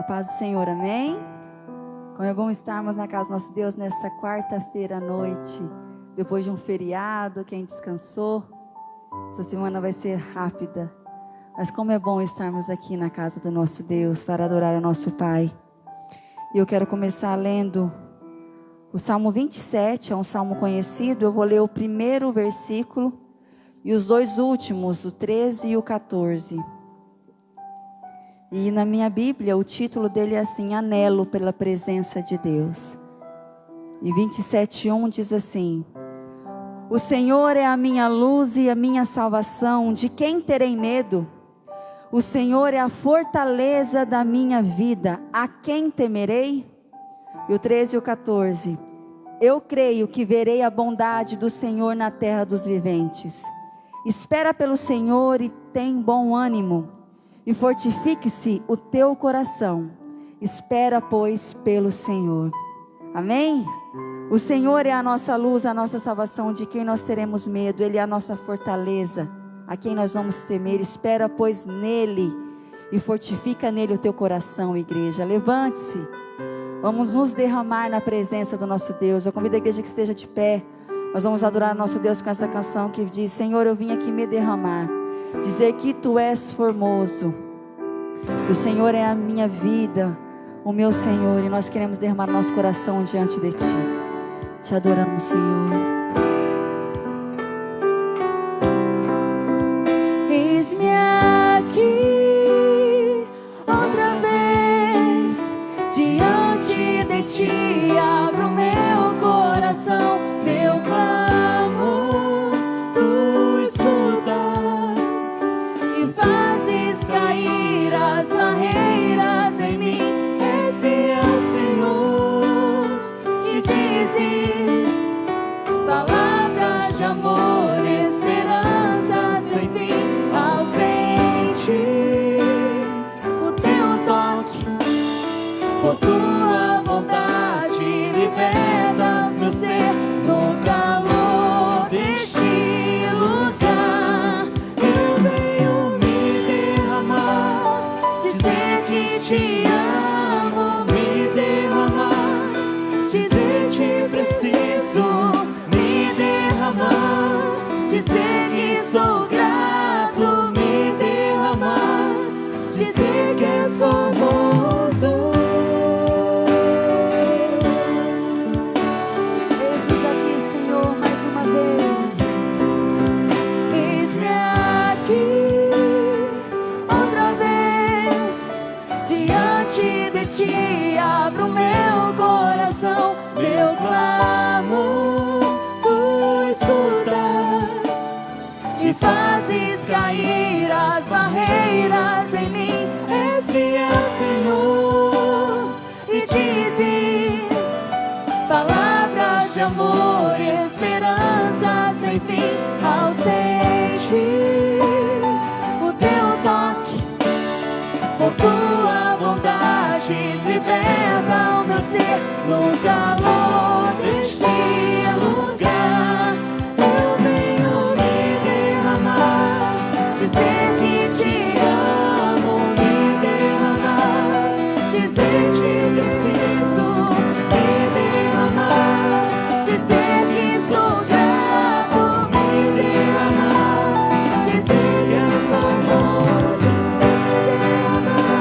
paz do Senhor, amém? Como é bom estarmos na casa do nosso Deus nesta quarta-feira à noite, depois de um feriado, quem descansou. Essa semana vai ser rápida, mas como é bom estarmos aqui na casa do nosso Deus para adorar o nosso Pai. E eu quero começar lendo o Salmo 27, é um salmo conhecido. Eu vou ler o primeiro versículo e os dois últimos, o 13 e o 14. E na minha Bíblia, o título dele é assim: Anelo pela presença de Deus. E 27:1 diz assim: O Senhor é a minha luz e a minha salvação, de quem terei medo? O Senhor é a fortaleza da minha vida, a quem temerei? E o 13 e o 14: Eu creio que verei a bondade do Senhor na terra dos viventes. Espera pelo Senhor e tem bom ânimo, e fortifique-se o teu coração. Espera, pois, pelo Senhor. Amém? O Senhor é a nossa luz, a nossa salvação, de quem nós teremos medo. Ele é a nossa fortaleza, a quem nós vamos temer. Espera, pois, nele, e fortifica nele o teu coração, igreja. Levante-se, vamos nos derramar na presença do nosso Deus. Eu convido a igreja que esteja de pé. Nós vamos adorar o nosso Deus com essa canção que diz: Senhor, eu vim aqui me derramar, dizer que Tu és formoso, que o Senhor é a minha vida, o meu Senhor, e nós queremos derramar nosso coração diante de Ti. Te adoramos, Senhor. Eis-me aqui outra vez diante de Ti, abro meu coração, meu clamor Tu escutas e fazes cair as barreiras em mim. És fiel, Senhor, e dizes palavras de amor, esperança sem fim, ausente o Teu toque, por Tua vontade libertas meu ser no calor deste lugar. Eu venho me derramar, dizer que Te amo, me derramar, dizer que preciso, me derramar, dizer que sou grato, me derramar, dizer que és famoso. Eis-nos aqui, Senhor, mais uma vez. Eis-me aqui outra vez diante de Ti, abro meu coração, meu clamor Tu escutas e fazes cair as barreiras em mim. És fiel, Senhor, e dizes palavras de amor, esperança sem fim, ausente o Teu toque, por Tua vontade liberta o meu ser no calor deste lugar. Eu venho me derramar, dizer que Te amo, me derramar, dizer que preciso, me derramar, dizer que sou grato, me derramar, dizer que eu sou famoso, me derramar,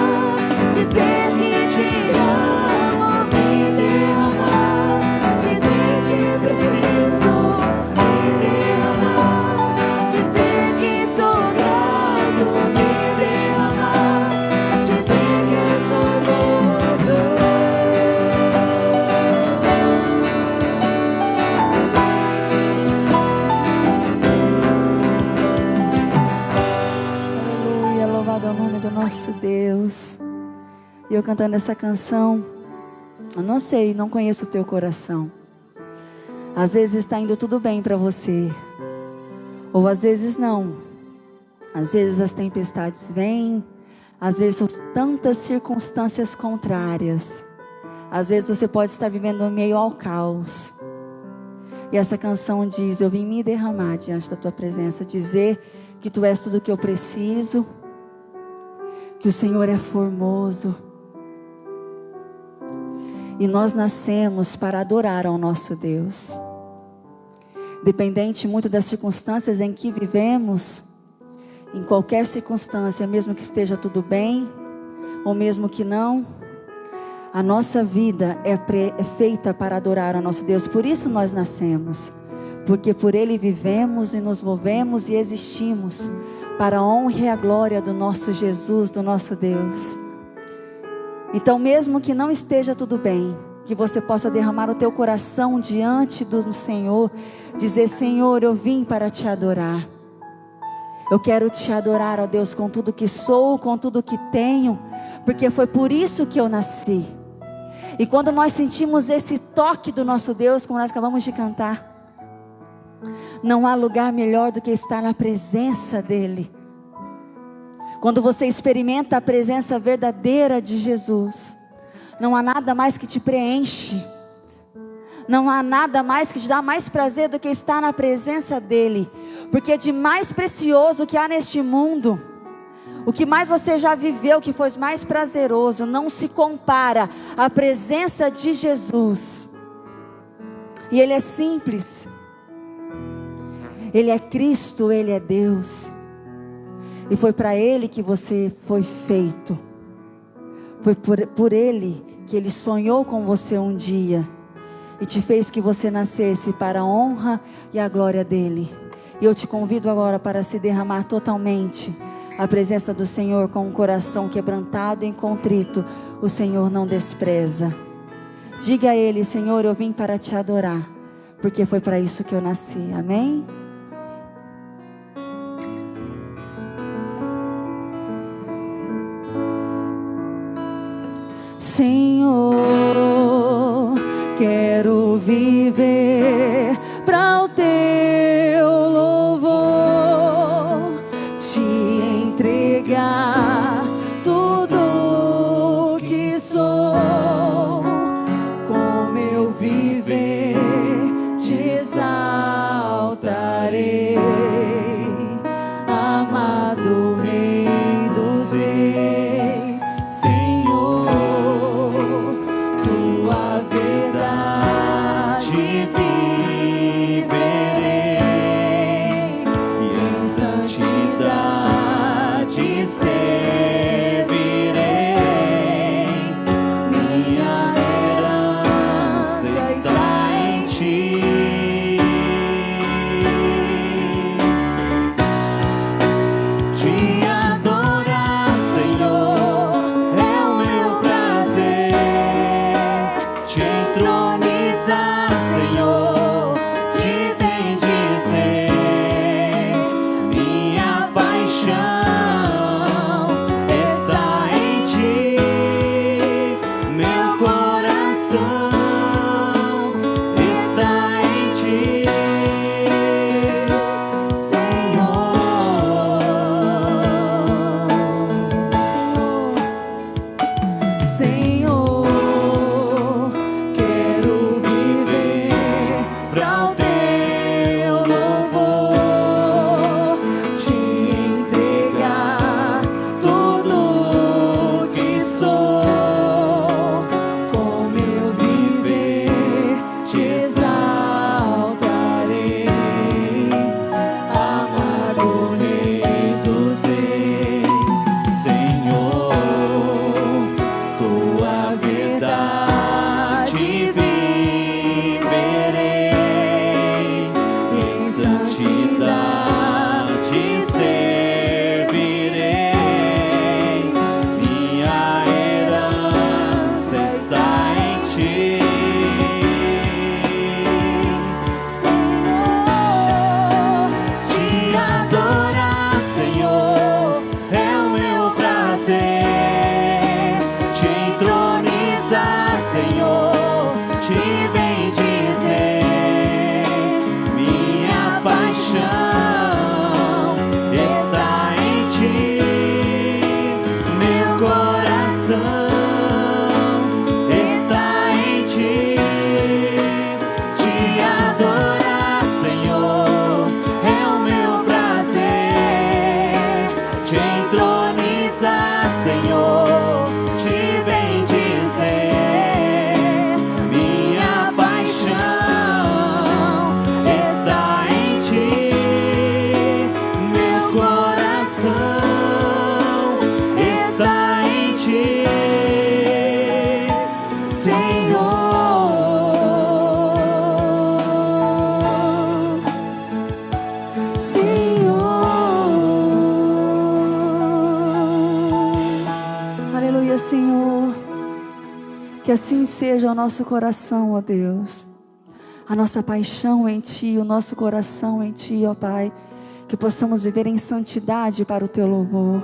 dizer que Te amo, me derramar, dizer que preciso, me derramar, dizer que sou grato, me derramar, dizer que eu sou famoso. Aleluia, louvado é o nome do nosso Deus. E eu cantando essa canção, eu não sei, não conheço o teu coração. Às vezes está indo tudo bem para você, ou às vezes não. Às vezes as tempestades vêm, às vezes são tantas circunstâncias contrárias. Às vezes você pode estar vivendo no meio ao caos. E essa canção diz: eu vim me derramar diante da Tua presença, dizer que Tu és tudo o que eu preciso, que o Senhor é formoso, E nós nascemos para adorar ao nosso Deus. Dependente muito das circunstâncias em que vivemos, em qualquer circunstância, mesmo que esteja tudo bem, ou mesmo que não, a nossa vida é feita para adorar ao nosso Deus. Por isso nós nascemos, porque por Ele vivemos e nos movemos e existimos, para a honra e a glória do nosso Jesus, do nosso Deus. Então, mesmo que não esteja tudo bem, que você possa derramar o teu coração diante do Senhor, dizer: Senhor, eu vim para te adorar. Eu quero te adorar, ó Deus, com tudo que sou, com tudo que tenho, porque foi por isso que eu nasci. E quando nós sentimos esse toque do nosso Deus, como nós acabamos de cantar, não há lugar melhor do que estar na presença dEle. Quando você experimenta a presença verdadeira de Jesus, não há nada mais que te preenche, não há nada mais que te dá mais prazer do que estar na presença dEle, porque de mais precioso que há neste mundo, o que mais você já viveu, que foi mais prazeroso, não se compara à presença de Jesus. E Ele é simples, Ele é Cristo, Ele é Deus. E foi para Ele que você foi feito. Foi por Ele que Ele sonhou com você um dia. E te fez que você nascesse para a honra e a glória dEle. E eu te convido agora para se derramar totalmente a presença do Senhor com um coração quebrantado e contrito. O Senhor não despreza. Diga a Ele: Senhor, eu vim para te adorar, porque foi para isso que eu nasci. Amém? Senhor, quero viver para o teu louvor, te entregar tudo que sou. Com meu viver te exaltarei, amado Rei dos Reis. Senhor, Que assim seja o nosso coração, ó Deus. A nossa paixão em Ti, o nosso coração em Ti, ó Pai. Que possamos viver em santidade para o Teu louvor.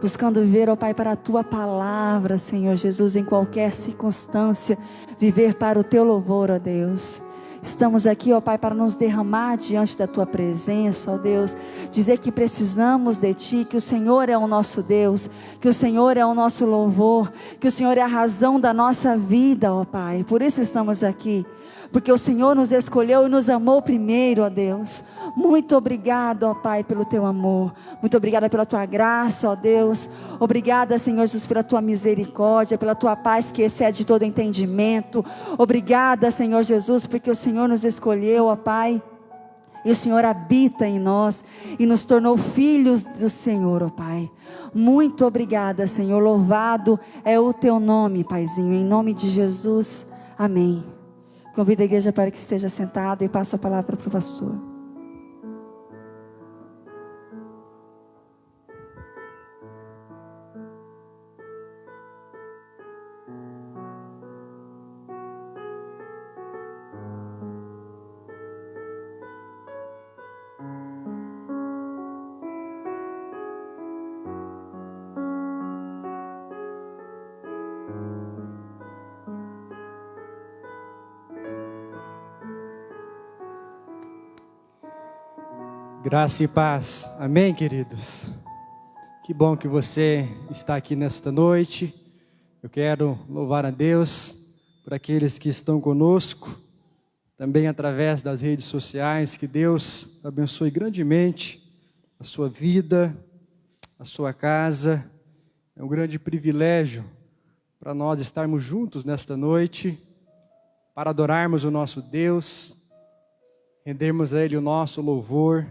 Buscando viver, ó Pai, para a Tua palavra, Senhor Jesus, em qualquer circunstância. Viver para o Teu louvor, ó Deus. Estamos aqui, ó Pai, para nos derramar diante da Tua presença, ó Deus. Dizer que precisamos de Ti, que o Senhor é o nosso Deus, que o Senhor é o nosso louvor, que o Senhor é a razão da nossa vida, ó Pai. Por isso estamos aqui, porque o Senhor nos escolheu e nos amou primeiro, ó Deus. Muito obrigado, ó Pai, pelo Teu amor. Muito obrigada pela Tua graça, ó Deus. Obrigada, Senhor Jesus, pela Tua misericórdia, pela Tua paz que excede todo entendimento. Obrigada, Senhor Jesus, porque o Senhor nos escolheu, ó Pai. E o Senhor habita em nós e nos tornou filhos do Senhor, ó Pai. Muito obrigada, Senhor. Louvado é o Teu nome, Paizinho. Em nome de Jesus, amém. Convido a igreja para que esteja sentada e passo a palavra para o pastor. Graça e paz, amém, queridos? Que bom que você está aqui nesta noite. Eu quero louvar a Deus por aqueles que estão conosco, também através das redes sociais. Que Deus abençoe grandemente a sua vida, a sua casa. É um grande privilégio para nós estarmos juntos nesta noite, para adorarmos o nosso Deus, rendermos a Ele o nosso louvor,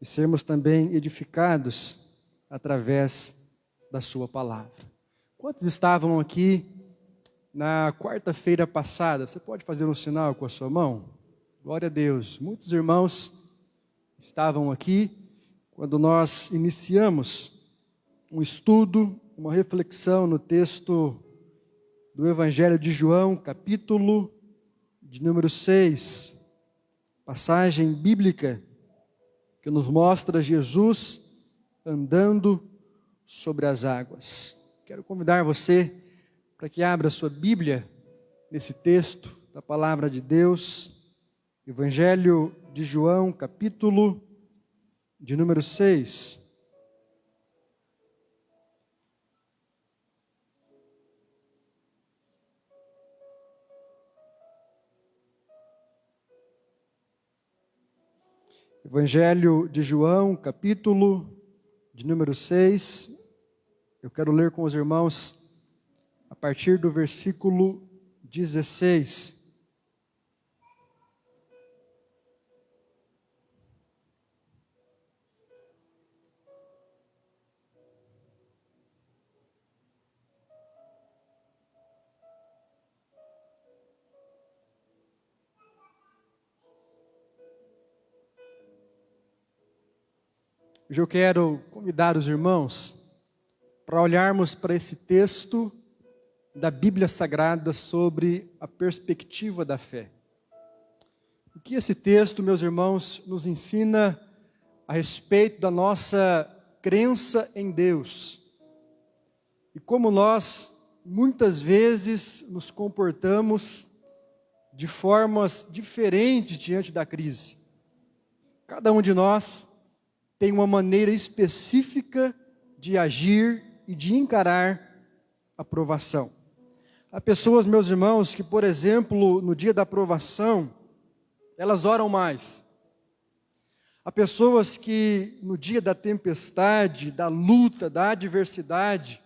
e sermos também edificados através da sua palavra. Quantos estavam aqui na quarta-feira passada? Você pode fazer um sinal com a sua mão? Glória a Deus. Muitos irmãos estavam aqui quando nós iniciamos um estudo, uma reflexão no texto do Evangelho de João, capítulo de número 6, passagem bíblica que nos mostra Jesus andando sobre as águas. Quero convidar você para que abra sua Bíblia nesse texto da palavra de Deus, Evangelho de João, capítulo de número 6. Evangelho de João, capítulo de número 6. Eu quero ler com os irmãos a partir do versículo 16. Hoje eu quero convidar os irmãos para olharmos para esse texto da Bíblia Sagrada sobre a perspectiva da fé. O que esse texto, meus irmãos, nos ensina a respeito da nossa crença em Deus e como nós muitas vezes nos comportamos de formas diferentes diante da crise. Cada um de nós tem uma maneira específica de agir e de encarar a provação. Há pessoas, meus irmãos, que, por exemplo, no dia da provação, elas oram mais. Há pessoas que, no dia da tempestade, da luta, da adversidade,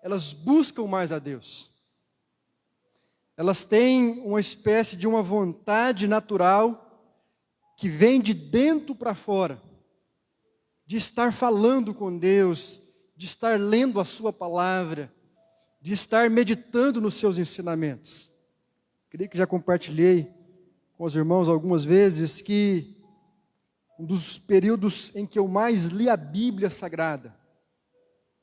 elas buscam mais a Deus. Elas têm uma espécie de uma vontade natural que vem de dentro para fora, de estar falando com Deus, de estar lendo a sua palavra, de estar meditando nos seus ensinamentos. Creio que já compartilhei com os irmãos algumas vezes que um dos períodos em que eu mais li a Bíblia Sagrada,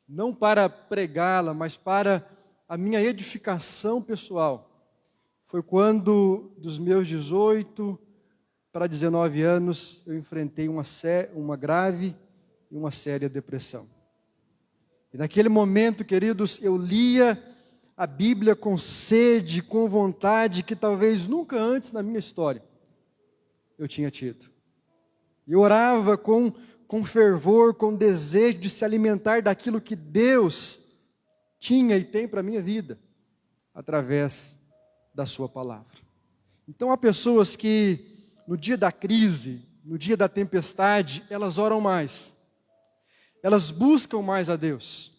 não para pregá-la, mas para a minha edificação pessoal foi quando, dos meus 18 para 19 anos, eu enfrentei uma grave e uma séria depressão. E naquele momento, queridos, eu lia a Bíblia com sede, com vontade, que talvez nunca antes na minha história eu tinha tido. E orava com fervor, com desejo de se alimentar daquilo que Deus tinha e tem para a minha vida, através da sua palavra. Então há pessoas que no dia da crise, no dia da tempestade, elas oram mais. Elas buscam mais a Deus.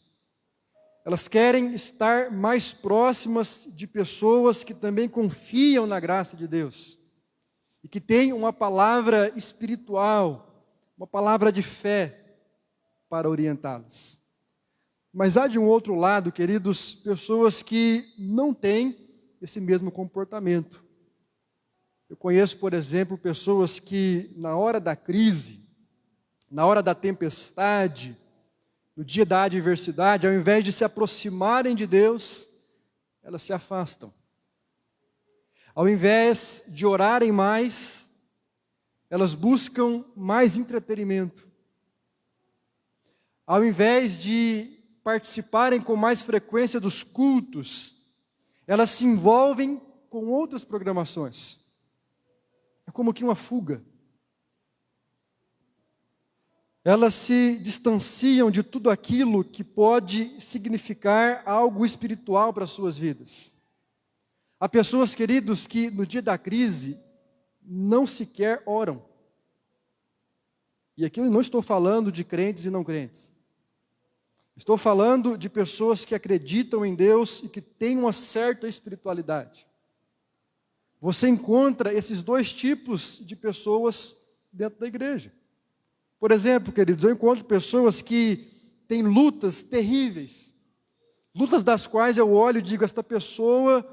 Elas querem estar mais próximas de pessoas que também confiam na graça de Deus. E que têm uma palavra espiritual, uma palavra de fé para orientá-las. Mas há de um outro lado, queridos, pessoas que não têm esse mesmo comportamento. Eu conheço, por exemplo, pessoas que na hora da crise, na hora da tempestade, no dia da adversidade, ao invés de se aproximarem de Deus, elas se afastam. Ao invés de orarem mais, elas buscam mais entretenimento. Ao invés de participarem com mais frequência dos cultos, elas se envolvem com outras programações. É como que uma fuga. Elas se distanciam de tudo aquilo que pode significar algo espiritual para as suas vidas. Há pessoas, queridos, que no dia da crise não sequer oram. E aqui eu não estou falando de crentes e não crentes. Estou falando de pessoas que acreditam em Deus e que têm uma certa espiritualidade. Você encontra esses dois tipos de pessoas dentro da igreja. Por exemplo, queridos, eu encontro pessoas que têm lutas terríveis, lutas das quais eu olho e digo, esta pessoa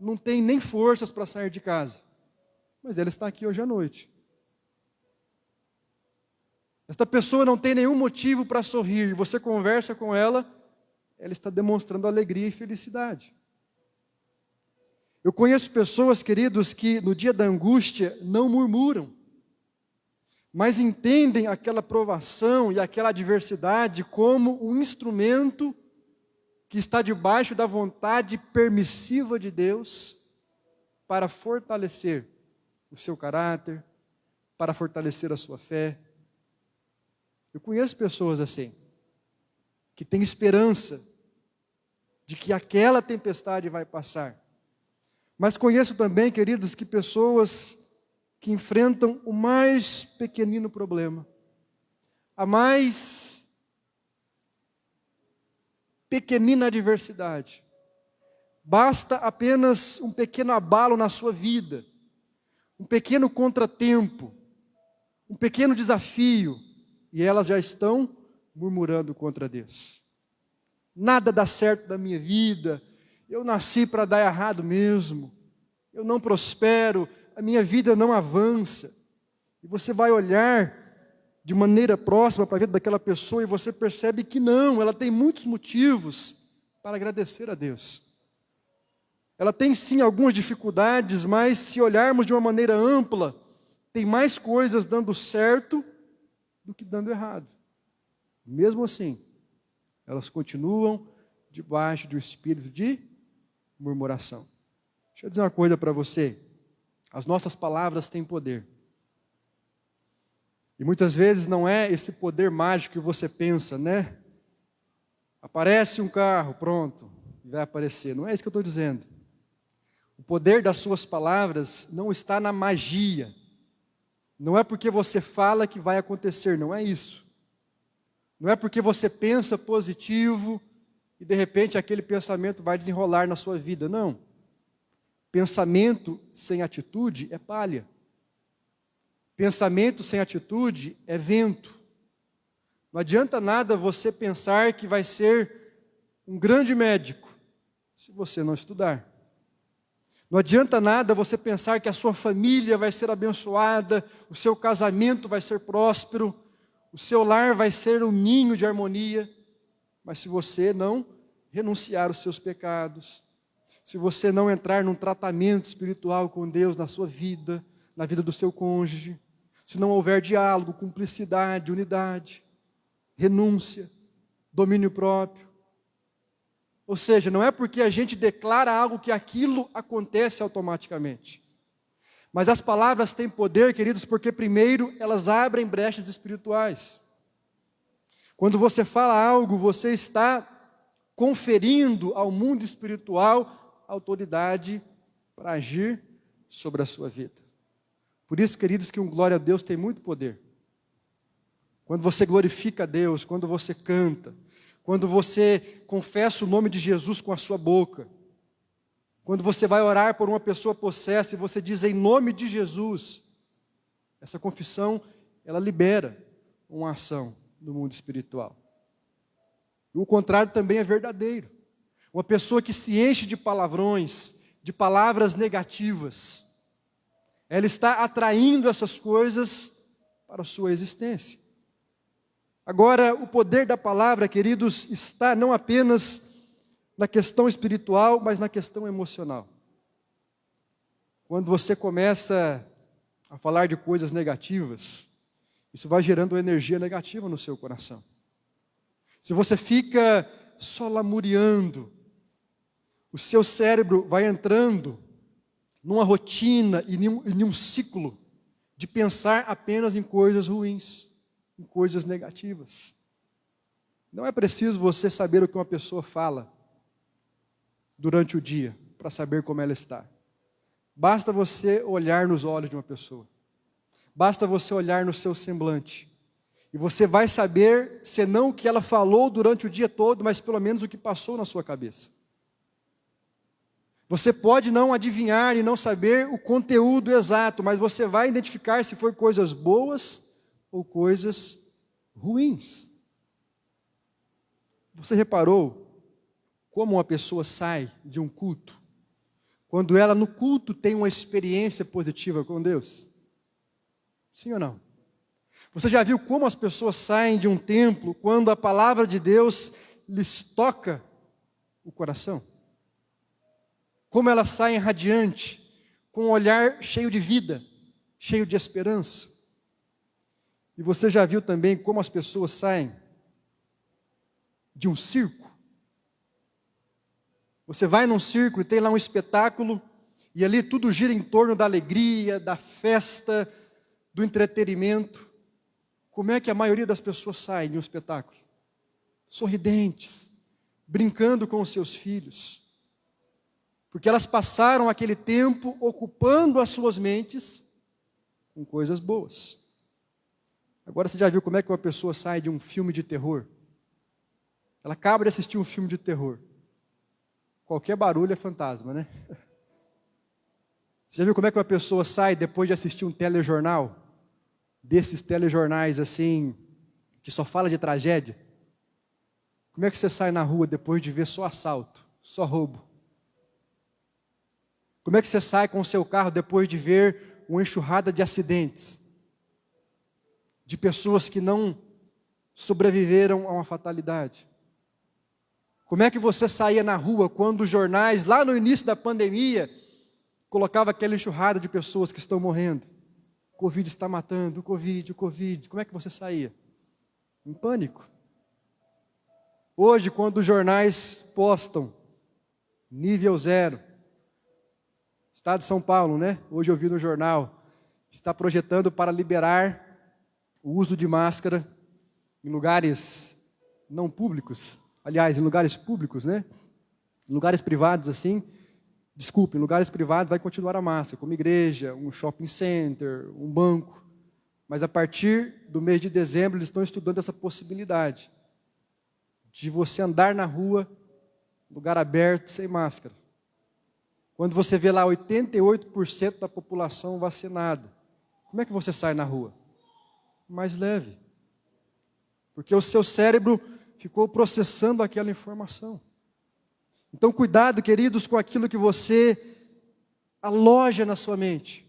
não tem nem forças para sair de casa, mas ela está aqui hoje à noite. Esta pessoa não tem nenhum motivo para sorrir, você conversa com ela, ela está demonstrando alegria e felicidade. Eu conheço pessoas, queridos, que no dia da angústia não murmuram, mas entendem aquela provação e aquela adversidade como um instrumento que está debaixo da vontade permissiva de Deus para fortalecer o seu caráter, para fortalecer a sua fé. Eu conheço pessoas assim, que têm esperança de que aquela tempestade vai passar. Mas conheço também, queridos, que pessoas que enfrentam o mais pequenino problema, a mais pequenina adversidade. Basta apenas um pequeno abalo na sua vida, um pequeno contratempo, um pequeno desafio, e elas já estão murmurando contra Deus. Nada dá certo na minha vida, eu nasci para dar errado mesmo, eu não prospero, a minha vida não avança. E você vai olhar de maneira próxima para a vida daquela pessoa e você percebe que não, ela tem muitos motivos para agradecer a Deus. Ela tem sim algumas dificuldades, mas se olharmos de uma maneira ampla, tem mais coisas dando certo do que dando errado. Mesmo assim, elas continuam debaixo do espírito de murmuração. Deixa eu dizer uma coisa para você. As nossas palavras têm poder. E muitas vezes não é esse poder mágico que você pensa, né? Aparece um carro, pronto, vai aparecer. Não é isso que eu estou dizendo. O poder das suas palavras não está na magia. Não é porque você fala que vai acontecer, não é isso. Não é porque você pensa positivo e de repente aquele pensamento vai desenrolar na sua vida, não. Pensamento sem atitude é palha. Pensamento sem atitude é vento. Não adianta nada você pensar que vai ser um grande médico se você não estudar. Não adianta nada você pensar que a sua família vai ser abençoada, o seu casamento vai ser próspero, o seu lar vai ser um ninho de harmonia, mas se você não renunciar os seus pecados, se você não entrar num tratamento espiritual com Deus na sua vida, na vida do seu cônjuge, se não houver diálogo, cumplicidade, unidade, renúncia, domínio próprio. Ou seja, não é porque a gente declara algo que aquilo acontece automaticamente. Mas as palavras têm poder, queridos, porque primeiro elas abrem brechas espirituais. Quando você fala algo, você está conferindo ao mundo espiritual autoridade para agir sobre a sua vida. Por isso, queridos, que um glória a Deus tem muito poder. Quando você glorifica a Deus, quando você canta, quando você confessa o nome de Jesus com a sua boca, quando você vai orar por uma pessoa possessa e você diz em nome de Jesus, essa confissão, ela libera uma ação no mundo espiritual. E o contrário também é verdadeiro. Uma pessoa que se enche de palavrões, de palavras negativas, ela está atraindo essas coisas para a sua existência. Agora, o poder da palavra, queridos, está não apenas na questão espiritual, mas na questão emocional. Quando você começa a falar de coisas negativas, isso vai gerando energia negativa no seu coração. Se você fica só lamuriando, o seu cérebro vai entrando numa rotina e em um ciclo de pensar apenas em coisas ruins, em coisas negativas. Não é preciso você saber o que uma pessoa fala durante o dia para saber como ela está. Basta você olhar nos olhos de uma pessoa. Basta você olhar no seu semblante. E você vai saber, se não o que ela falou durante o dia todo, mas pelo menos o que passou na sua cabeça. Você pode não adivinhar e não saber o conteúdo exato, mas você vai identificar se foi coisas boas ou coisas ruins. Você reparou como uma pessoa sai de um culto, quando ela no culto tem uma experiência positiva com Deus? Sim ou não? Você já viu como as pessoas saem de um templo quando a palavra de Deus lhes toca o coração? Como elas saem radiante, com um olhar cheio de vida, cheio de esperança? E você já viu também como as pessoas saem de um circo? Você vai num circo e tem lá um espetáculo, e ali tudo gira em torno da alegria, da festa, do entretenimento. Como é que a maioria das pessoas sai de um espetáculo? Sorridentes, brincando com os seus filhos. Porque elas passaram aquele tempo ocupando as suas mentes com coisas boas. Agora você já viu como é que uma pessoa sai de um filme de terror? Ela acaba de assistir um filme de terror. Qualquer barulho é fantasma, né? Você já viu como é que uma pessoa sai depois de assistir um telejornal? Desses telejornais assim, que só fala de tragédia? Como é que você sai na rua depois de ver só assalto, só roubo? Como é que você sai com o seu carro depois de ver uma enxurrada de acidentes? De pessoas que não sobreviveram a uma fatalidade? Como é que você saía na rua quando os jornais, lá no início da pandemia, colocava aquela enxurrada de pessoas que estão morrendo? O Covid está matando, o Covid. Como é que você saía? Em pânico. Hoje, quando os jornais postam nível 0, Estado de São Paulo, né? Hoje eu vi no jornal, está projetando para liberar o uso de máscara em lugares não públicos. Aliás, em lugares públicos, né? Em lugares privados, assim. Desculpe, em lugares privados vai continuar a máscara, como igreja, um shopping center, um banco. Mas a partir do mês de dezembro, eles estão estudando essa possibilidade de você andar na rua, lugar aberto, sem máscara. Quando você vê lá 88% da população vacinada, como é que você sai na rua? Mais leve. Porque o seu cérebro ficou processando aquela informação. Então, cuidado, queridos, com aquilo que você aloja na sua mente.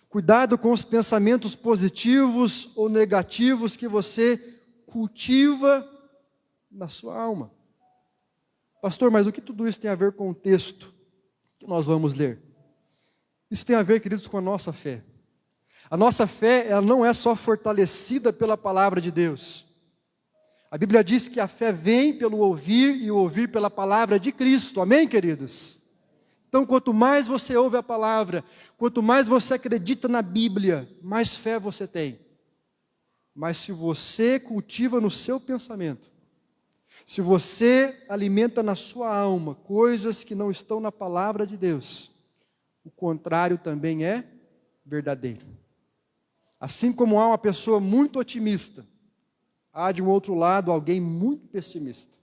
Cuidado com os pensamentos positivos ou negativos que você cultiva na sua alma. Pastor, mas o que tudo isso tem a ver com o texto que nós vamos ler? Isso tem a ver, queridos, com a nossa fé. A nossa fé, ela não é só fortalecida pela palavra de Deus. A Bíblia diz que a fé vem pelo ouvir e o ouvir pela palavra de Cristo. Amém, queridos? Então, quanto mais você ouve a palavra, quanto mais você acredita na Bíblia, mais fé você tem. Mas se você cultiva no seu pensamento, se você alimenta na sua alma coisas que não estão na palavra de Deus, o contrário também é verdadeiro. Assim como há uma pessoa muito otimista, há de um outro lado alguém muito pessimista.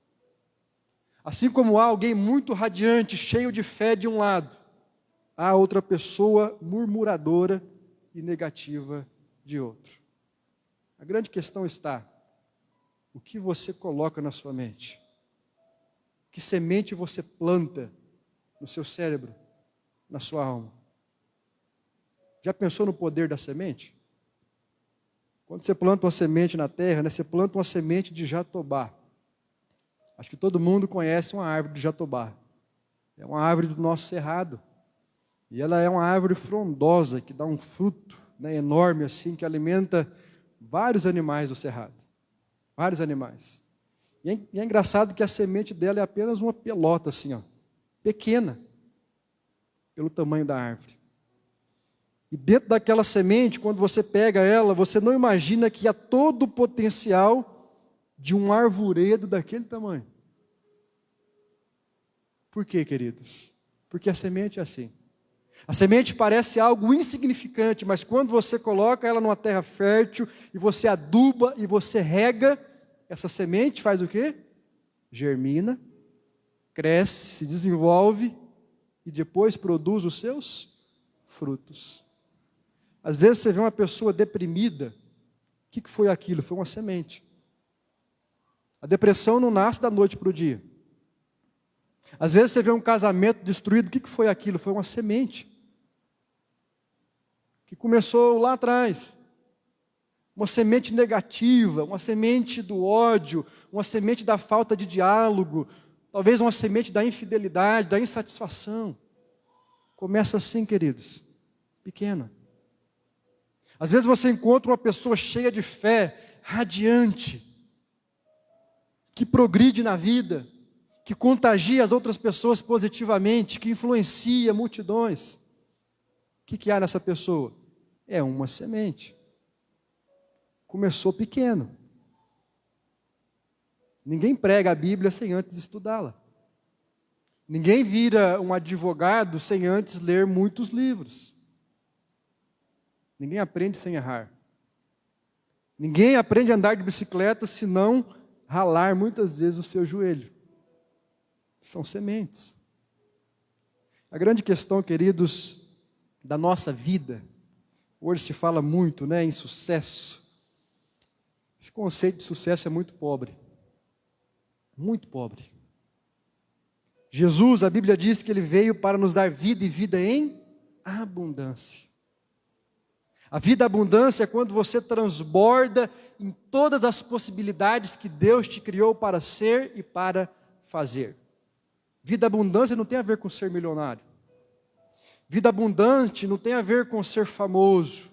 Assim como há alguém muito radiante, cheio de fé de um lado, há outra pessoa murmuradora e negativa de outro. A grande questão está: o que você coloca na sua mente? Que semente você planta no seu cérebro, na sua alma? Já pensou no poder da semente? Quando você planta uma semente na terra, né, você planta uma semente de jatobá. Acho que todo mundo conhece uma árvore de jatobá. É uma árvore do nosso cerrado. E ela é uma árvore frondosa, que dá um fruto, né, enorme assim, que alimenta vários animais do cerrado. Vários animais. E é engraçado que a semente dela é apenas uma pelota assim, ó, pequena, pelo tamanho da árvore. E dentro daquela semente, quando você pega ela, você não imagina que há todo o potencial de um arvoredo daquele tamanho. Por quê, queridos? Porque a semente é assim. A semente parece algo insignificante, mas quando você coloca ela numa terra fértil, e você aduba, e você rega, essa semente faz o quê? Germina, cresce, se desenvolve, e depois produz os seus frutos. Às vezes você vê uma pessoa deprimida, o que foi aquilo? Foi uma semente. A depressão não nasce da noite para o dia. Às vezes você vê um casamento destruído, o que foi aquilo? Foi uma semente. Que começou lá atrás. Uma semente negativa, uma semente do ódio, uma semente da falta de diálogo, talvez uma semente da infidelidade, da insatisfação. Começa assim, queridos, pequena. Às vezes você encontra uma pessoa cheia de fé, radiante, que progride na vida, que contagia as outras pessoas positivamente, que influencia multidões. O que há nessa pessoa? É uma semente. Começou pequeno. Ninguém prega a Bíblia sem antes estudá-la. Ninguém vira um advogado sem antes ler muitos livros. Ninguém aprende sem errar. Ninguém aprende a andar de bicicleta se não ralar muitas vezes o seu joelho. São sementes. A grande questão, queridos, da nossa vida, hoje se fala muito, né, em sucesso. Esse conceito de sucesso é muito pobre. Muito pobre. Jesus, a Bíblia diz que Ele veio para nos dar vida e vida em abundância. A vida abundância é quando você transborda em todas as possibilidades que Deus te criou para ser e para fazer. Vida abundância não tem a ver com ser milionário. Vida abundante não tem a ver com ser famoso.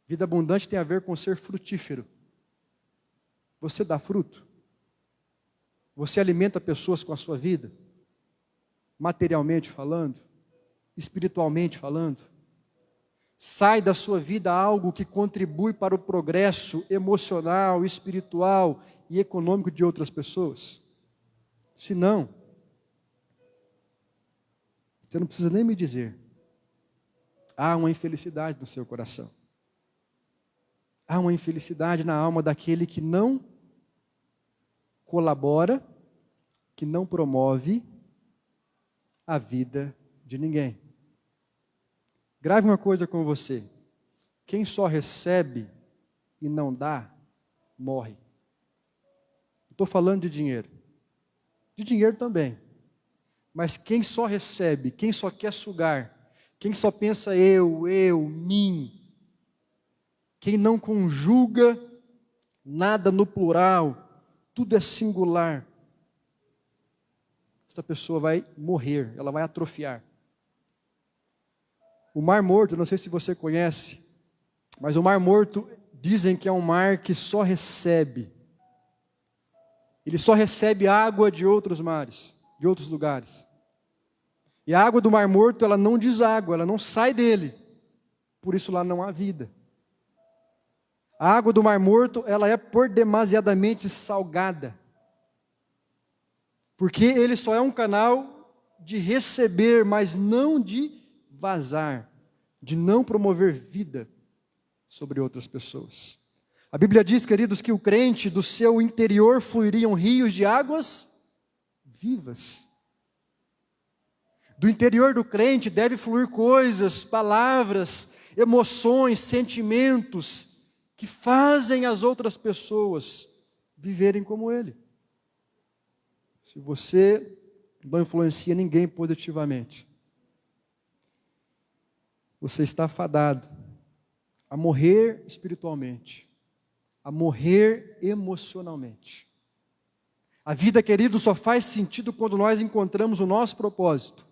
Vida abundante tem a ver com ser frutífero. Você dá fruto? Você alimenta pessoas com a sua vida? Materialmente falando? Espiritualmente falando? Sai da sua vida algo que contribui para o progresso emocional, espiritual e econômico de outras pessoas? Se não, você não precisa nem me dizer. Há uma infelicidade no seu coração. Há uma infelicidade na alma daquele que não colabora, que não promove a vida de ninguém. Grave uma coisa com você. Quem só recebe e não dá, morre. Estou falando de dinheiro. De dinheiro também. Mas quem só recebe, quem só quer sugar, quem só pensa eu, mim, quem não conjuga nada no plural, tudo é singular, essa pessoa vai morrer, ela vai atrofiar. O Mar Morto, não sei se você conhece, mas o Mar Morto dizem que é um mar que só recebe. Ele só recebe água de outros mares, de outros lugares. E a água do Mar Morto, ela não deságua, ela não sai dele. Por isso lá não há vida. A água do Mar Morto, ela é por demasiadamente salgada. Porque ele só é um canal de receber, mas não de vazar, de não promover vida sobre outras pessoas. A Bíblia diz, queridos, que o crente, do seu interior fluiriam rios de águas vivas. Do interior do crente deve fluir coisas, palavras, emoções, sentimentos que fazem as outras pessoas viverem como ele. Se você não influencia ninguém positivamente, você está fadado a morrer espiritualmente, a morrer emocionalmente. A vida, querido, só faz sentido quando nós encontramos o nosso propósito.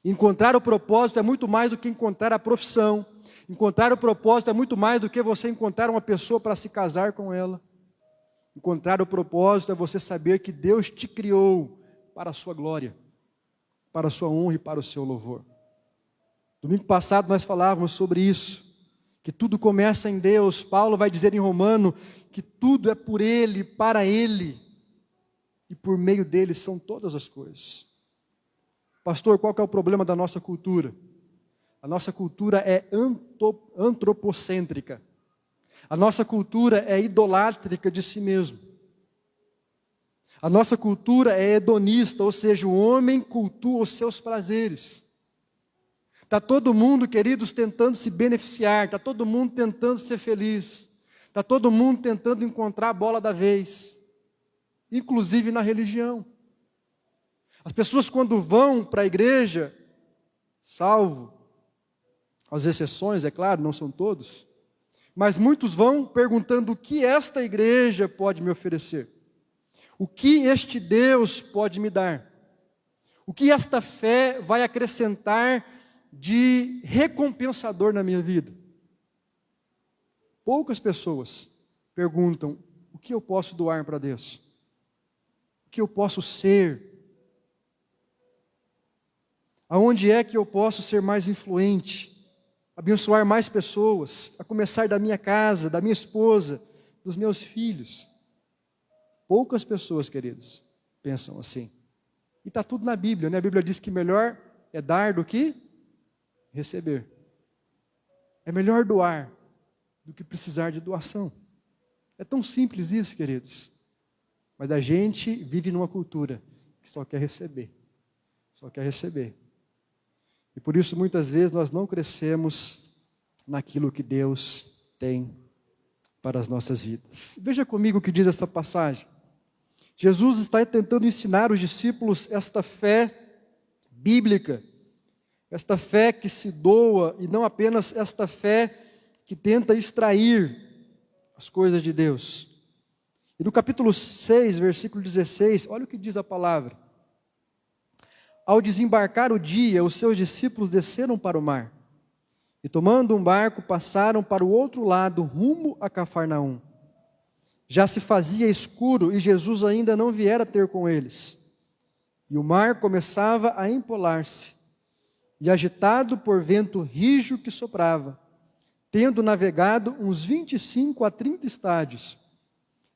Encontrar o propósito é muito mais do que encontrar a profissão. Encontrar o propósito é muito mais do que você encontrar uma pessoa para se casar com ela. Encontrar o propósito é você saber que Deus te criou para a sua glória, para a sua honra e para o seu louvor. Domingo passado nós falávamos sobre isso, que tudo começa em Deus. Paulo vai dizer em Romano que tudo é por Ele, para Ele, e por meio dele são todas as coisas. Pastor, qual que é o problema da nossa cultura? A nossa cultura é antropocêntrica. A nossa cultura é idolátrica de si mesmo. A nossa cultura é hedonista, ou seja, o homem cultua os seus prazeres. Está todo mundo, queridos, tentando se beneficiar, está todo mundo tentando ser feliz, está todo mundo tentando encontrar a bola da vez, inclusive na religião. As pessoas quando vão para a igreja, salvo as exceções, é claro, não são todos, mas muitos vão perguntando o que esta igreja pode me oferecer, o que este Deus pode me dar, o que esta fé vai acrescentar de recompensador na minha vida. Poucas pessoas perguntam o que eu posso doar para Deus, o que eu posso ser, aonde é que eu posso ser mais influente, abençoar mais pessoas, a começar da minha casa, da minha esposa, dos meus filhos. Poucas pessoas, queridos, pensam assim. E está tudo na Bíblia, né? A Bíblia diz que melhor é dar do que receber. É melhor doar do que precisar de doação. É tão simples isso, queridos. Mas a gente vive numa cultura que só quer receber. Só quer receber. E por isso, muitas vezes, nós não crescemos naquilo que Deus tem para as nossas vidas. Veja comigo o que diz essa passagem. Jesus está tentando ensinar os discípulos esta fé bíblica, esta fé que se doa, e não apenas esta fé que tenta extrair as coisas de Deus. E no capítulo 6, versículo 16, olha o que diz a palavra. Ao desembarcar o dia, os seus discípulos desceram para o mar, e tomando um barco, passaram para o outro lado, rumo a Cafarnaum. Já se fazia escuro, e Jesus ainda não viera ter com eles. E o mar começava a empolar-se, e agitado por vento rijo que soprava, tendo navegado uns 25 a 30 estádios,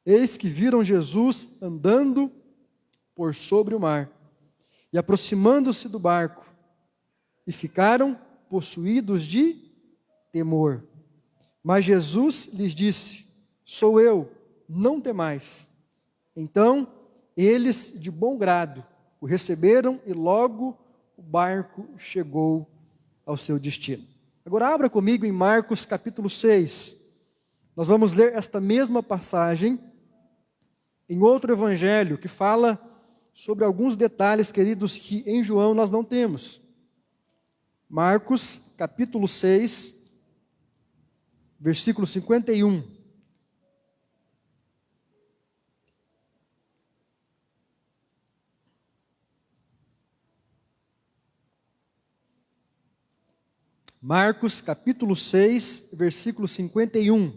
eis que viram Jesus andando por sobre o mar, e aproximando-se do barco, e ficaram possuídos de temor. Mas Jesus lhes disse: sou eu, não temais. Então, eles de bom grado o receberam, e logo o barco chegou ao seu destino. Agora abra comigo em Marcos capítulo 6. Nós vamos ler esta mesma passagem em outro evangelho que fala sobre alguns detalhes, queridos, que em João nós não temos. Marcos capítulo 6, versículo 51. Marcos capítulo 6, versículo 51.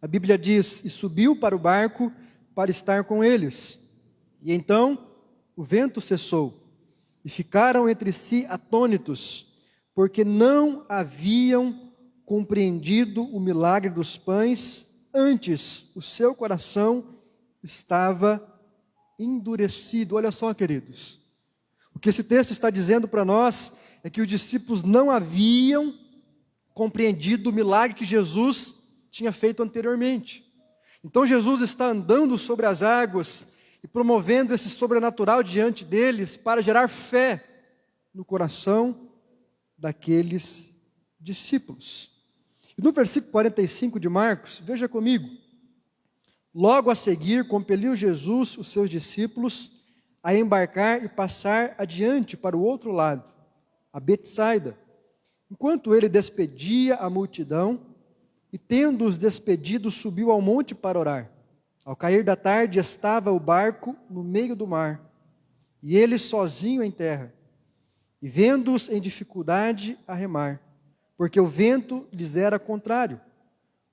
A Bíblia diz: e subiu para o barco para estar com eles. E então o vento cessou, e ficaram entre si atônitos, porque não haviam compreendido o milagre dos pães, antes o seu coração estava endurecido. Olha só, queridos, o que esse texto está dizendo para nós é que os discípulos não haviam compreendido o milagre que Jesus tinha feito anteriormente. Então Jesus está andando sobre as águas e promovendo esse sobrenatural diante deles para gerar fé no coração daqueles discípulos. E no versículo 45 de Marcos, veja comigo: logo a seguir compeliu Jesus os seus discípulos a embarcar e passar adiante para o outro lado, a Betsaida. Enquanto ele despedia a multidão, e tendo-os despedido, subiu ao monte para orar. Ao cair da tarde estava o barco no meio do mar, e ele sozinho em terra. E vendo-os em dificuldade a remar, porque o vento lhes era contrário,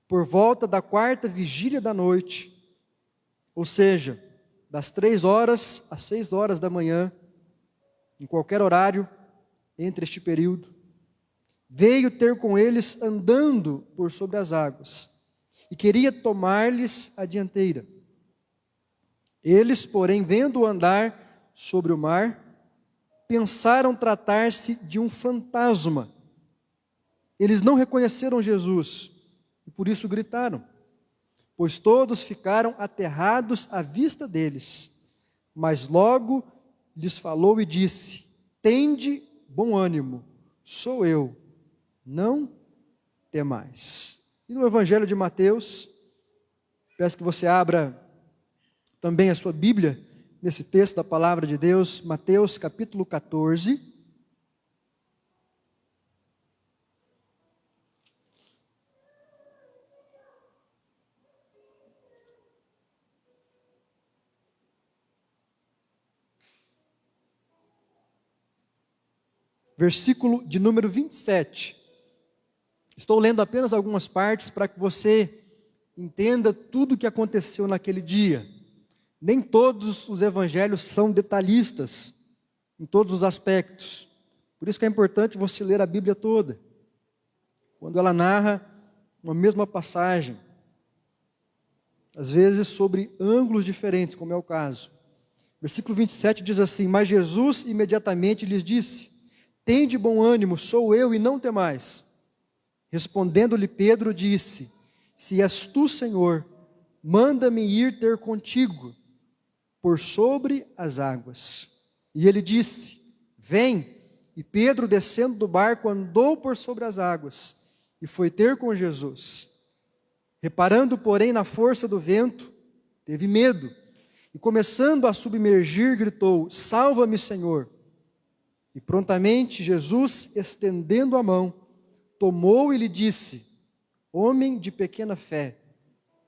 por volta da 4ª vigília da noite, ou seja, das 3 horas às 6 horas da manhã, em qualquer horário entre este período, veio ter com eles andando por sobre as águas, e queria tomar-lhes a dianteira. Eles, porém, vendo-o andar sobre o mar, pensaram tratar-se de um fantasma. Eles não reconheceram Jesus, e por isso gritaram, pois todos ficaram aterrados à vista deles. Mas logo lhes falou e disse: tende bom ânimo, sou eu, não temais. E no Evangelho de Mateus, peço que você abra também a sua Bíblia, nesse texto da Palavra de Deus, Mateus capítulo 14. Versículo de número 27. Estou lendo apenas algumas partes para que você entenda tudo o que aconteceu naquele dia. Nem todos os evangelhos são detalhistas em todos os aspectos. Por isso que é importante você ler a Bíblia toda, quando ela narra uma mesma passagem, às vezes sobre ângulos diferentes, como é o caso. Versículo 27 diz assim: mas Jesus imediatamente lhes disse: tende bom ânimo, sou eu, e não temais. Respondendo-lhe Pedro, disse: se és tu, Senhor, manda-me ir ter contigo por sobre as águas. E ele disse: vem. E Pedro, descendo do barco, andou por sobre as águas e foi ter com Jesus. Reparando, porém, na força do vento, teve medo, e começando a submergir, gritou: salva-me, Senhor. E prontamente Jesus, estendendo a mão, tomou e lhe disse: homem de pequena fé,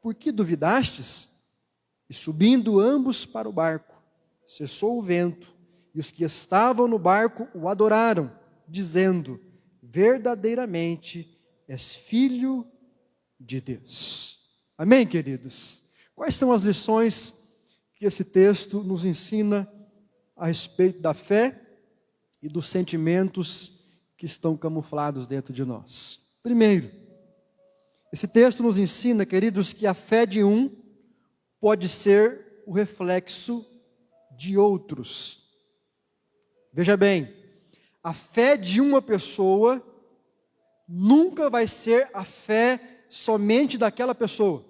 por que duvidastes? E subindo ambos para o barco, cessou o vento, e os que estavam no barco o adoraram, dizendo: verdadeiramente és filho de Deus. Amém, queridos? Quais são as lições que esse texto nos ensina a respeito da fé e dos sentimentos que estão camuflados dentro de nós? Primeiro, esse texto nos ensina, queridos, que a fé de um pode ser o reflexo de outros. Veja bem, a fé de uma pessoa nunca vai ser a fé somente daquela pessoa.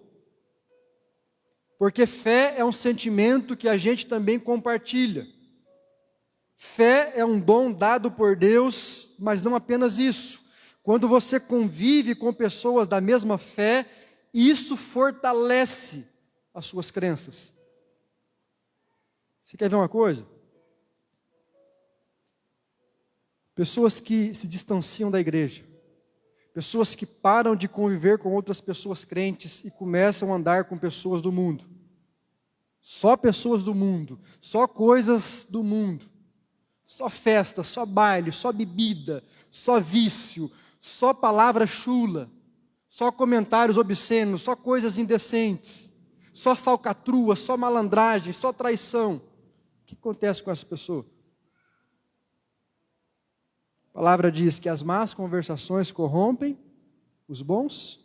Porque fé é um sentimento que a gente também compartilha. Fé é um dom dado por Deus, mas não apenas isso. Quando você convive com pessoas da mesma fé, isso fortalece as suas crenças. Você quer ver uma coisa? Pessoas que se distanciam da igreja, pessoas que param de conviver com outras pessoas crentes e começam a andar com pessoas do mundo. Só pessoas do mundo, só coisas do mundo, só festa, só baile, só bebida, só vício, só palavra chula, só comentários obscenos, só coisas indecentes, só falcatrua, só malandragem, só traição. O que acontece com essa pessoa? A palavra diz que as más conversações corrompem os bons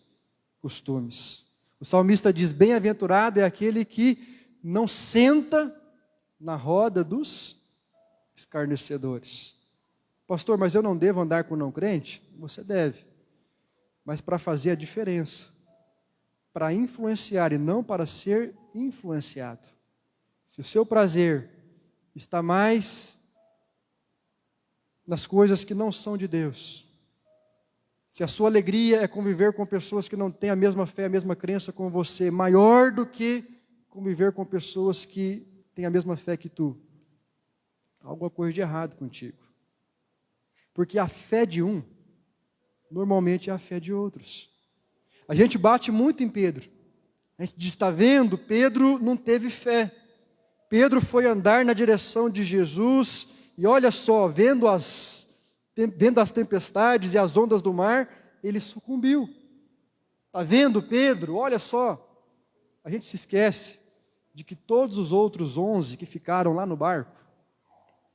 costumes. O salmista diz: bem-aventurado é aquele que não senta na roda dos escarnecedores. Pastor, mas eu não devo andar com não crente? Você deve, mas para fazer a diferença, para influenciar e não para ser influenciado. Se o seu prazer está mais nas coisas que não são de Deus, se a sua alegria é conviver com pessoas que não têm a mesma fé, a mesma crença com você, maior do que conviver com pessoas que têm a mesma fé que tu, alguma coisa de errado contigo. Porque a fé de um, normalmente é a fé de outros. A gente bate muito em Pedro. A gente diz: está vendo? Pedro não teve fé. Pedro foi andar na direção de Jesus e olha só, vendo as tempestades e as ondas do mar, ele sucumbiu. Está vendo, Pedro? Olha só. A gente se esquece de que todos os outros 11 que ficaram lá no barco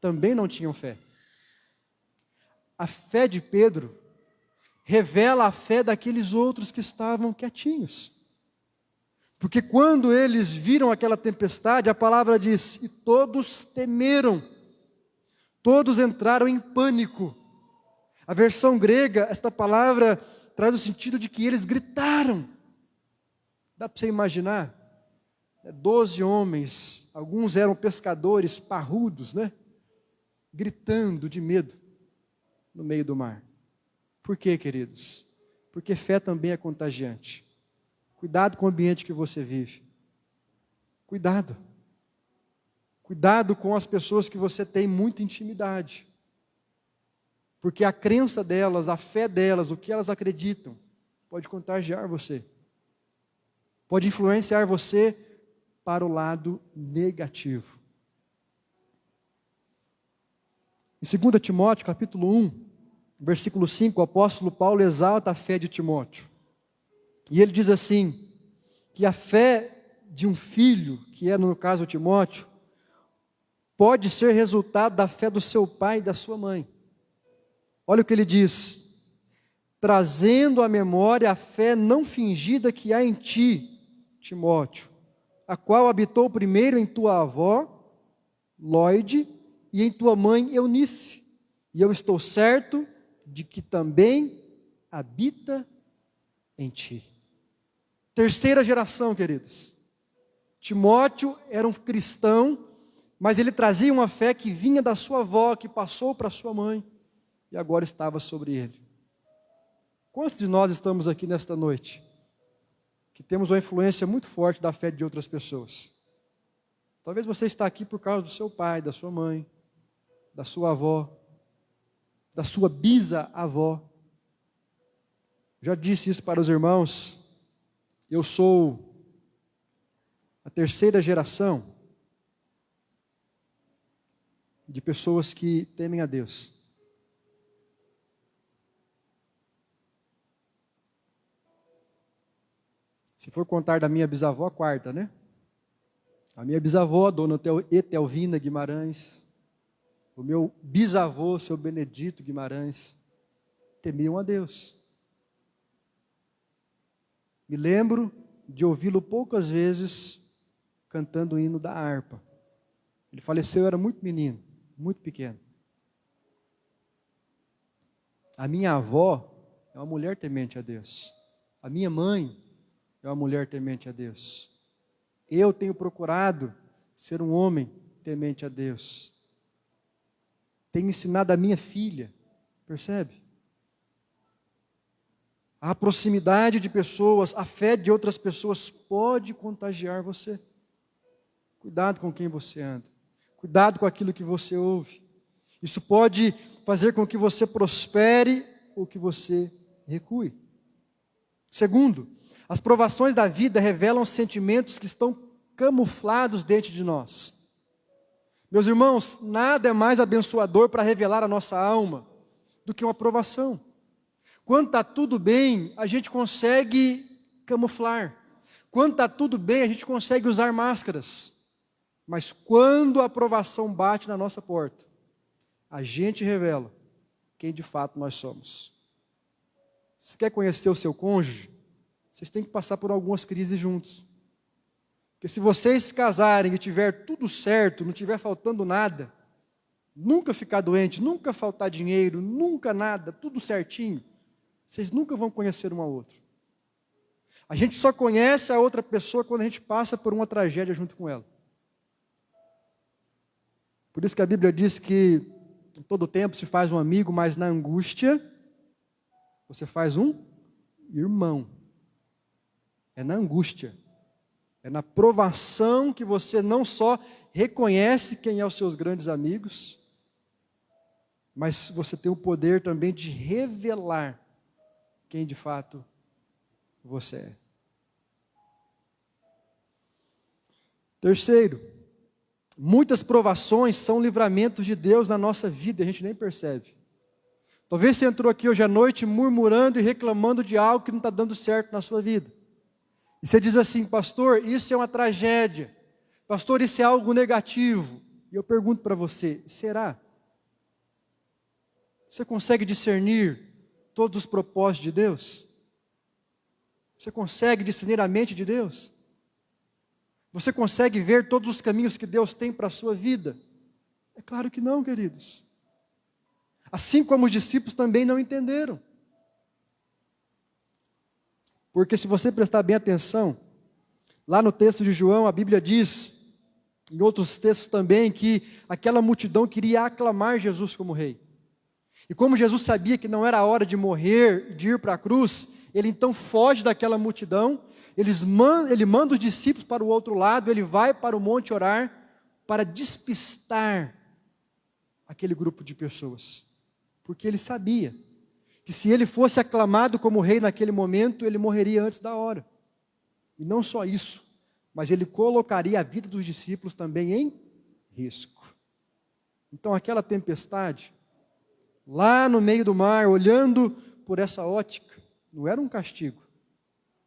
também não tinham fé. A fé de Pedro revela a fé daqueles outros que estavam quietinhos. Porque quando eles viram aquela tempestade, a palavra diz: e todos temeram, todos entraram em pânico. A versão grega, esta palavra traz o sentido de que eles gritaram. Dá para você imaginar? 12 homens, alguns eram pescadores parrudos, né? Gritando de medo no meio do mar. Por quê, queridos? Porque fé também é contagiante. Cuidado com o ambiente que você vive. Cuidado. Cuidado com as pessoas que você tem muita intimidade. Porque a crença delas, a fé delas, o que elas acreditam, pode contagiar você. Pode influenciar você para o lado negativo. Em 2 Timóteo, capítulo 1, versículo 5, o apóstolo Paulo exalta a fé de Timóteo. E ele diz assim, que a fé de um filho, que é no caso Timóteo, pode ser resultado da fé do seu pai e da sua mãe. Olha o que ele diz: trazendo à memória a fé não fingida que há em ti, Timóteo, a qual habitou primeiro em tua avó, Lóide, e em tua mãe, Eunice. E eu estou certo de que também habita em ti. Terceira geração, queridos. Timóteo era um cristão, mas ele trazia uma fé que vinha da sua avó, que passou para sua mãe, e agora estava sobre ele. Quantos de nós estamos aqui nesta noite, que temos uma influência muito forte da fé de outras pessoas? Talvez você está aqui por causa do seu pai, da sua mãe, da sua avó, da sua bisa-avó. Já disse isso para os irmãos. Eu sou a terceira geração de pessoas que temem a Deus. Se for contar da minha bisavó, a quarta, né? A minha bisavó, dona Etelvina Guimarães, o meu bisavô, seu Benedito Guimarães, temiam a Deus. Me lembro de ouvi-lo poucas vezes cantando o hino da harpa. Ele faleceu, eu era muito menino, muito pequeno. A minha avó é uma mulher temente a Deus. A minha mãe é uma mulher temente a Deus. Eu tenho procurado ser um homem temente a Deus. Tenho ensinado a minha filha, percebe? A proximidade de pessoas, a fé de outras pessoas pode contagiar você. Cuidado com quem você anda. Cuidado com aquilo que você ouve. Isso pode fazer com que você prospere ou que você recue. Segundo, as provações da vida revelam sentimentos que estão camuflados dentro de nós. Meus irmãos, nada é mais abençoador para revelar a nossa alma do que uma provação. Quando está tudo bem, a gente consegue camuflar. Quando está tudo bem, a gente consegue usar máscaras. Mas quando a aprovação bate na nossa porta, a gente revela quem de fato nós somos. Se quer conhecer o seu cônjuge, vocês têm que passar por algumas crises juntos. Porque se vocês se casarem e tiver tudo certo, não tiver faltando nada, nunca ficar doente, nunca faltar dinheiro, nunca nada, tudo certinho, vocês nunca vão conhecer um ao outro. A gente só conhece a outra pessoa quando a gente passa por uma tragédia junto com ela. Por isso que a Bíblia diz que em todo tempo se faz um amigo, mas na angústia você faz um irmão. É na angústia, é na provação que você não só reconhece quem é os seus grandes amigos, mas você tem o poder também de revelar quem de fato você é. Terceiro, muitas provações são livramentos de Deus na nossa vida, a gente nem percebe. Talvez você entrou aqui hoje à noite murmurando e reclamando de algo que não está dando certo na sua vida. E você diz assim: pastor, isso é uma tragédia. Pastor, isso é algo negativo. E eu pergunto para você, será? Você consegue discernir todos os propósitos de Deus? Você consegue discernir a mente de Deus? Você consegue ver todos os caminhos que Deus tem para a sua vida? É claro que não, queridos. Assim como os discípulos também não entenderam. Porque se você prestar bem atenção, lá no texto de João, a Bíblia diz, em outros textos também, que aquela multidão queria aclamar Jesus como rei. E como Jesus sabia que não era a hora de morrer, de ir para a cruz, ele então foge daquela multidão, ele manda os discípulos para o outro lado, ele vai para o monte orar, para despistar aquele grupo de pessoas. Porque ele sabia que se ele fosse aclamado como rei naquele momento, ele morreria antes da hora. E não só isso, mas ele colocaria a vida dos discípulos também em risco. Então aquela tempestade, lá no meio do mar, olhando por essa ótica, não era um castigo,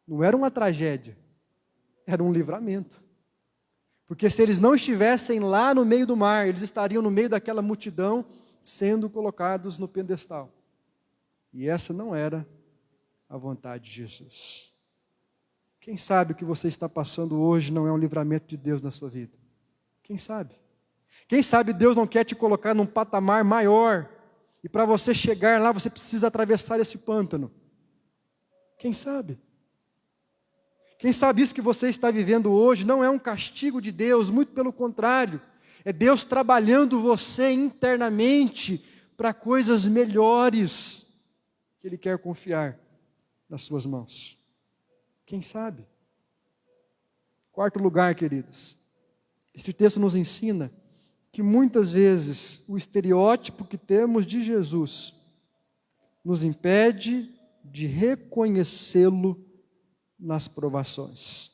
não era uma tragédia, era um livramento. Porque se eles não estivessem lá no meio do mar, eles estariam no meio daquela multidão, sendo colocados no pedestal. E essa não era a vontade de Jesus. Quem sabe o que você está passando hoje não é um livramento de Deus na sua vida? Quem sabe? Quem sabe Deus não quer te colocar num patamar maior, e para você chegar lá você precisa atravessar esse pântano? Quem sabe? Quem sabe isso que você está vivendo hoje não é um castigo de Deus, muito pelo contrário, é Deus trabalhando você internamente para coisas melhores que Ele quer confiar nas suas mãos. Quem sabe? Quarto lugar, queridos, este texto nos ensina que muitas vezes o estereótipo que temos de Jesus nos impede de reconhecê-lo nas provações.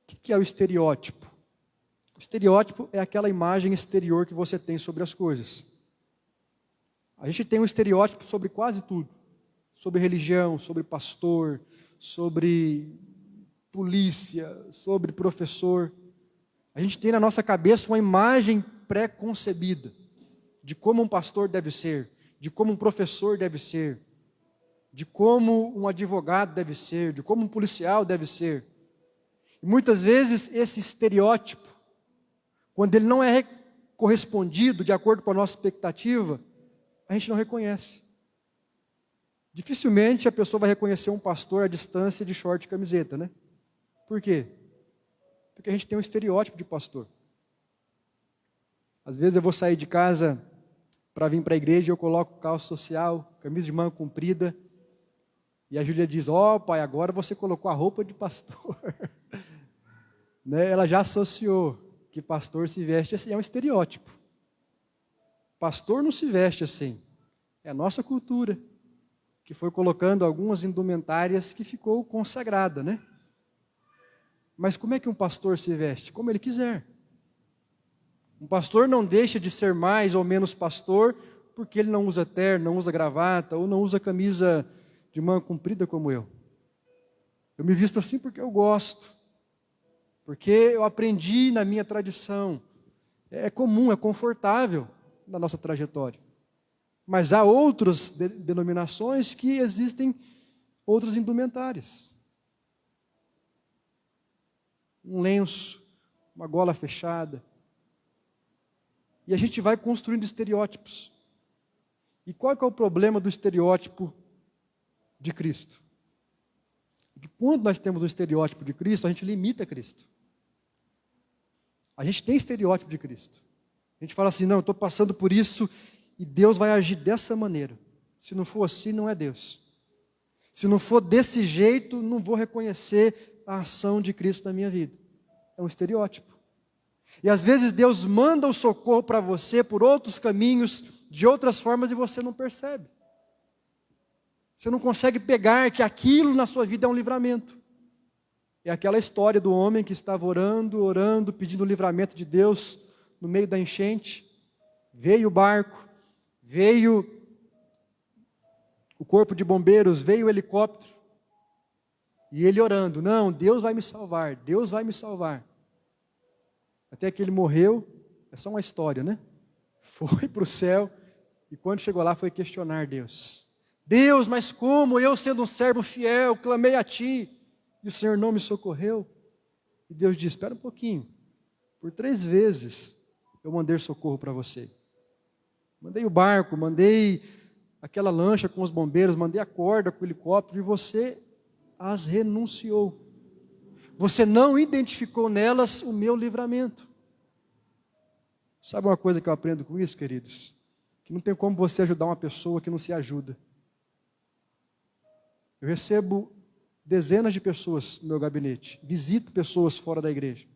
O que é o estereótipo? O estereótipo é aquela imagem exterior que você tem sobre as coisas. A gente tem um estereótipo sobre quase tudo. Sobre religião, sobre pastor, sobre polícia, sobre professor. A gente tem na nossa cabeça uma imagem pré-concebida de como um pastor deve ser, de como um professor deve ser, de como um advogado deve ser, de como um policial deve ser. E muitas vezes esse estereótipo, quando ele não é correspondido de acordo com a nossa expectativa, a gente não reconhece. Dificilmente a pessoa vai reconhecer um pastor à distância de short e camiseta, né? Por quê? Porque a gente tem um estereótipo de pastor. Às vezes eu vou sair de casa para vir para a igreja e eu coloco calça social, camisa de manga comprida, e a Júlia diz: ó, pai, agora você colocou a roupa de pastor. Né? Ela já associou que pastor se veste assim, é um estereótipo. Pastor não se veste assim, é a nossa cultura, que foi colocando algumas indumentárias que ficou consagrada, né? Mas como é que um pastor se veste? Como ele quiser. Um pastor não deixa de ser mais ou menos pastor porque ele não usa terno, não usa gravata, ou não usa camisa de manga comprida como eu. Eu me visto assim porque eu gosto, porque eu aprendi na minha tradição. É comum, é confortável na nossa trajetória. Mas há outras denominações que existem outras indumentárias. Um lenço, uma gola fechada. E a gente vai construindo estereótipos. E qual que é o problema do estereótipo de Cristo? Que quando nós temos um estereótipo de Cristo, a gente limita Cristo. A gente tem estereótipo de Cristo. A gente fala assim, não, eu estou passando por isso e Deus vai agir dessa maneira. Se não for assim, não é Deus. Se não for desse jeito, não vou reconhecer a ação de Cristo na minha vida. É um estereótipo. E às vezes Deus manda o socorro para você por outros caminhos, de outras formas, e você não percebe. Você não consegue pegar que aquilo na sua vida é um livramento. É aquela história do homem que estava orando, orando, pedindo o livramento de Deus no meio da enchente. Veio o barco, veio o corpo de bombeiros, veio o helicóptero. E ele orando, não, Deus vai me salvar, Deus vai me salvar. Até que ele morreu, é só uma história, né? Foi para o céu, e quando chegou lá foi questionar Deus. Deus, mas como eu sendo um servo fiel, clamei a Ti, e o Senhor não me socorreu? E Deus disse, espera um pouquinho, por 3 vezes eu mandei socorro para você. Mandei o barco, mandei aquela lancha com os bombeiros, mandei a corda com o helicóptero, e você as renunciou. Você não identificou nelas o meu livramento. Sabe uma coisa que eu aprendo com isso, queridos? Que não tem como você ajudar uma pessoa que não se ajuda. Eu recebo dezenas de pessoas no meu gabinete, visito pessoas fora da igreja.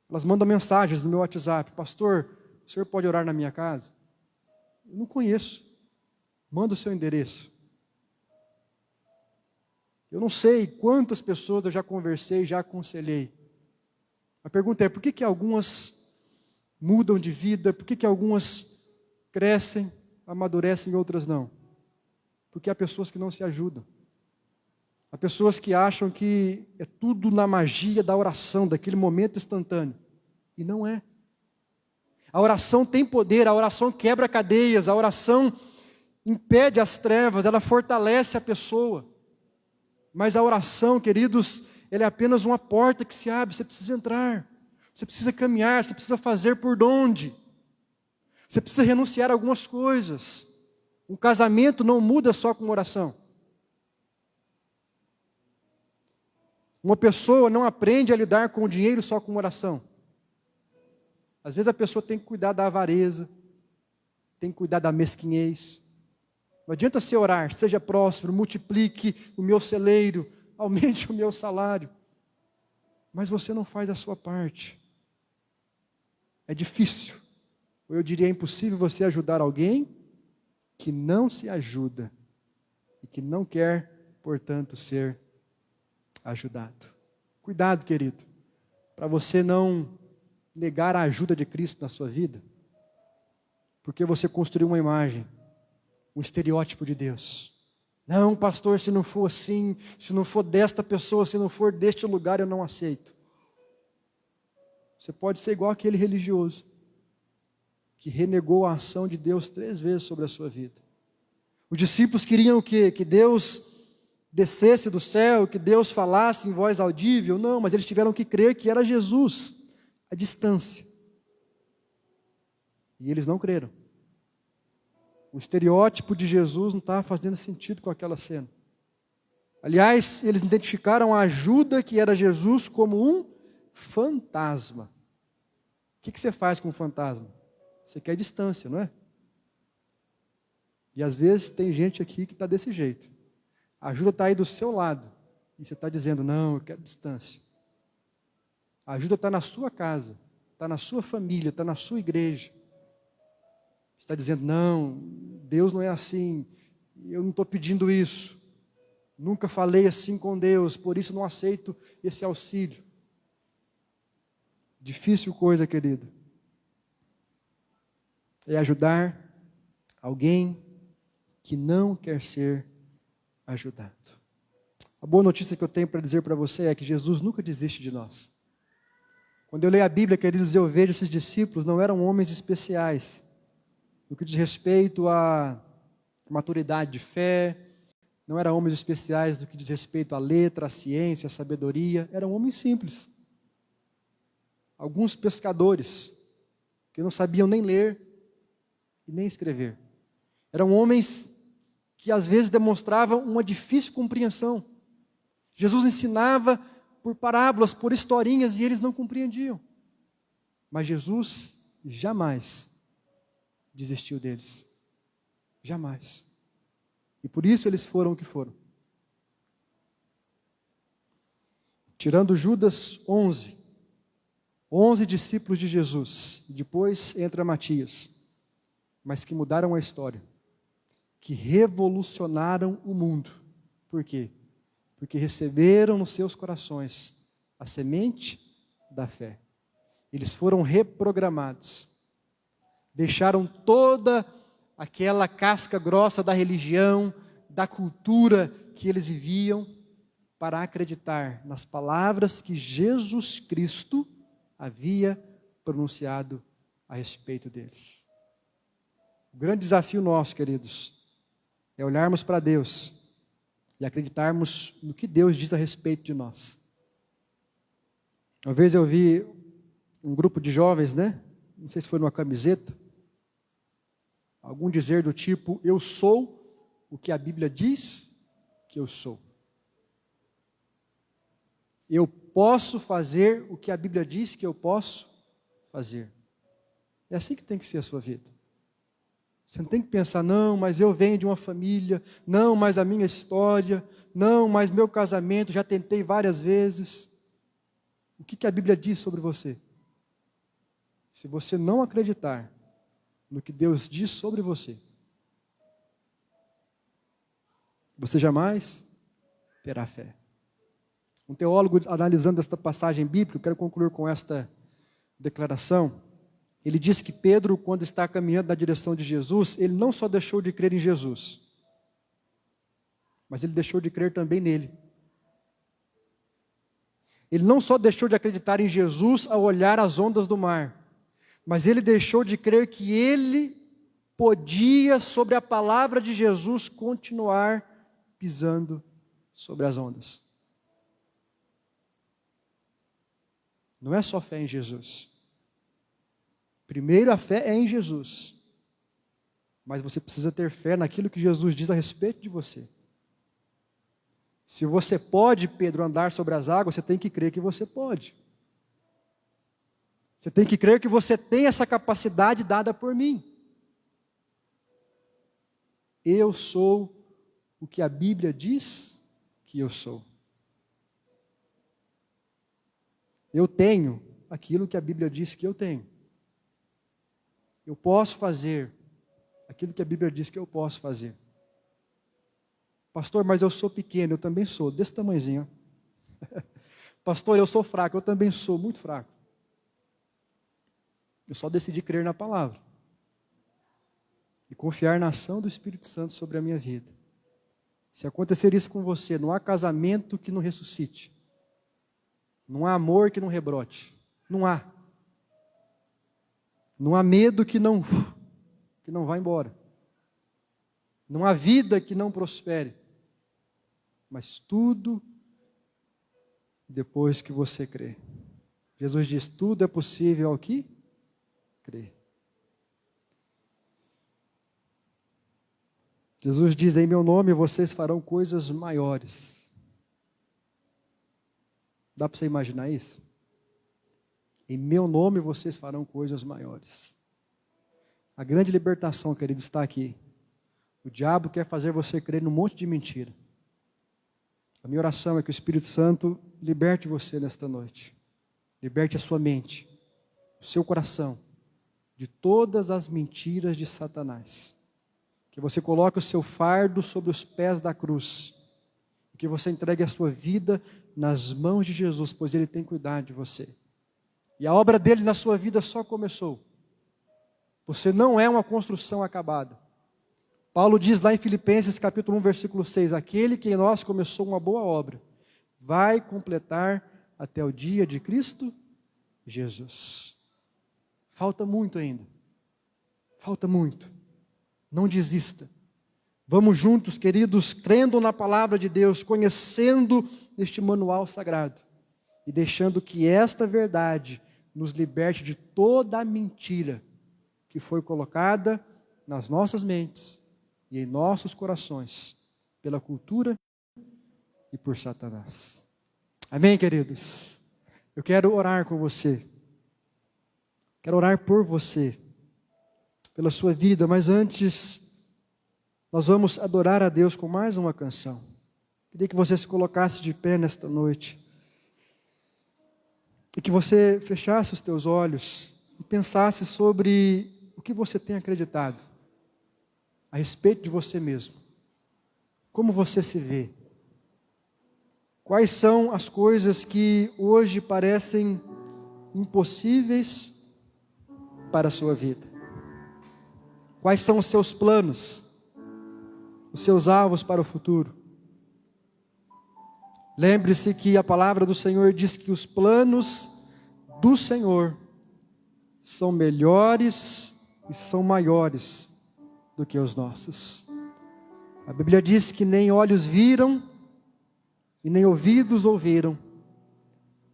Elas mandam mensagens no meu WhatsApp, pastor, o senhor pode orar na minha casa? Eu não conheço, manda o seu endereço. Eu não sei quantas pessoas eu já conversei, já aconselhei. A pergunta é, por que algumas mudam de vida, por que algumas crescem, amadurecem e outras não? Porque há pessoas que não se ajudam. Há pessoas que acham que é tudo na magia da oração, daquele momento instantâneo. E não é. A oração tem poder, a oração quebra cadeias, a oração impede as trevas, ela fortalece a pessoa. Mas a oração, queridos, ela é apenas uma porta que se abre, você precisa entrar, você precisa caminhar, você precisa fazer por onde. Você precisa renunciar a algumas coisas. Um casamento não muda só com oração. Uma pessoa não aprende a lidar com o dinheiro só com oração. Às vezes a pessoa tem que cuidar da avareza, tem que cuidar da mesquinhez. Não adianta você orar, seja próspero, multiplique o meu celeiro, aumente o meu salário. Mas você não faz a sua parte. É difícil, ou eu diria é impossível você ajudar alguém que não se ajuda e que não quer, portanto, ser ajudado. Cuidado, querido, para você não negar a ajuda de Cristo na sua vida, porque você construiu uma imagem, um estereótipo de Deus. Não, pastor, se não for assim, se não for desta pessoa, se não for deste lugar, eu não aceito. Você pode ser igual aquele religioso que renegou a ação de Deus 3 vezes sobre a sua vida. Os discípulos queriam o quê? Que Deus descesse do céu, que Deus falasse em voz audível. Não, mas eles tiveram que crer que era Jesus, à distância. E eles não creram. O estereótipo de Jesus não estava fazendo sentido com aquela cena. Aliás, eles identificaram a ajuda que era Jesus como um fantasma. O que você faz com um fantasma? Você quer distância, não é? E às vezes tem gente aqui que está desse jeito. A ajuda está aí do seu lado. E você está dizendo, não, eu quero distância. A ajuda está na sua casa, está na sua família, está na sua igreja. Você está dizendo, não, Deus não é assim, eu não estou pedindo isso. Nunca falei assim com Deus, por isso não aceito esse auxílio. Difícil coisa, querido. É ajudar Alguém que não quer ser ajudado. A boa notícia que eu tenho para dizer para você é que Jesus nunca desiste de nós. Quando eu leio a Bíblia, queridos, eu vejo esses discípulos não eram homens especiais. No que diz respeito à maturidade de fé, não eram homens especiais no que diz respeito à letra, à ciência, à sabedoria, eram homens simples. Alguns pescadores, que não sabiam nem ler e nem escrever. Eram homens que às vezes demonstravam uma difícil compreensão. Jesus ensinava por parábolas, por historinhas, e eles não compreendiam. Mas Jesus jamais desistiu deles. Jamais. E por isso eles foram o que foram. Tirando Judas, 11 discípulos de Jesus. Depois entra Matias. Mas que mudaram a história. Que revolucionaram o mundo. Por quê? Porque receberam nos seus corações a semente da fé. Eles foram reprogramados. Deixaram toda aquela casca grossa da religião, da cultura que eles viviam, para acreditar nas palavras que Jesus Cristo havia pronunciado a respeito deles. O grande desafio nosso, queridos, é olharmos para Deus e acreditarmos no que Deus diz a respeito de nós. Uma vez eu vi um grupo de jovens, não sei se foi numa camiseta, algum dizer do tipo: eu sou o que a Bíblia diz que eu sou. Eu posso fazer o que a Bíblia diz que eu posso fazer. É assim que tem que ser a sua vida. Você não tem que pensar, não, mas eu venho de uma família, não, mas a minha história, não, mas meu casamento, já tentei várias vezes. O que a Bíblia diz sobre você? Se você não acreditar no que Deus diz sobre você, você jamais terá fé. Um teólogo, analisando esta passagem bíblica, eu quero concluir com esta declaração. Ele diz que Pedro, quando está caminhando na direção de Jesus, ele não só deixou de crer em Jesus, mas ele deixou de crer também nele. Ele não só deixou de acreditar em Jesus ao olhar as ondas do mar, mas ele deixou de crer que ele podia, sobre a palavra de Jesus, continuar pisando sobre as ondas. Não é só fé em Jesus. Primeiro, a fé é em Jesus. Mas você precisa ter fé naquilo que Jesus diz a respeito de você. Se você pode, Pedro, andar sobre as águas, você tem que crer que você pode. Você tem que crer que você tem essa capacidade dada por mim. Eu sou o que a Bíblia diz que eu sou. Eu tenho aquilo que a Bíblia diz que eu tenho. Eu posso fazer aquilo que a Bíblia diz que eu posso fazer. Pastor, mas eu sou pequeno, eu também sou, desse tamanhozinho. Pastor, eu sou fraco, eu também sou muito fraco. Eu só decidi crer na palavra. E confiar na ação do Espírito Santo sobre a minha vida. Se acontecer isso com você, não há casamento que não ressuscite. Não há amor que não rebrote. Não há. Não há medo que não vá embora. Não há vida que não prospere. Mas tudo depois que você crê. Jesus diz, tudo é possível ao que crê. Jesus diz, em meu nome vocês farão coisas maiores. Dá para você imaginar isso? Em meu nome vocês farão coisas maiores. A grande libertação, querido, está aqui. O diabo quer fazer você crer num monte de mentira. A minha oração é que o Espírito Santo liberte você nesta noite. Liberte a sua mente, o seu coração, de todas as mentiras de Satanás. Que você coloque o seu fardo sobre os pés da cruz. E que você entregue a sua vida nas mãos de Jesus, pois Ele tem cuidado de você. E a obra dele na sua vida só começou. Você não é uma construção acabada. Paulo diz lá em Filipenses capítulo 1, versículo 6, aquele que em nós começou uma boa obra, vai completar até o dia de Cristo Jesus. Falta muito ainda. Falta muito. Não desista. Vamos juntos, queridos, crendo na palavra de Deus, conhecendo este manual sagrado e deixando que esta verdade nos liberte de toda a mentira que foi colocada nas nossas mentes e em nossos corações pela cultura e por Satanás. Amém, queridos? Eu quero orar com você. Quero orar por você, pela sua vida, mas antes, nós vamos adorar a Deus com mais uma canção. Queria que você se colocasse de pé nesta noite, e que você fechasse os teus olhos, e pensasse sobre o que você tem acreditado, a respeito de você mesmo. Como você se vê? Quais são as coisas que hoje parecem impossíveis para a sua vida? Quais são os seus planos, os seus alvos para o futuro? Lembre-se que a palavra do Senhor diz que os planos do Senhor são melhores e são maiores do que os nossos. A Bíblia diz que nem olhos viram, e nem ouvidos ouviram,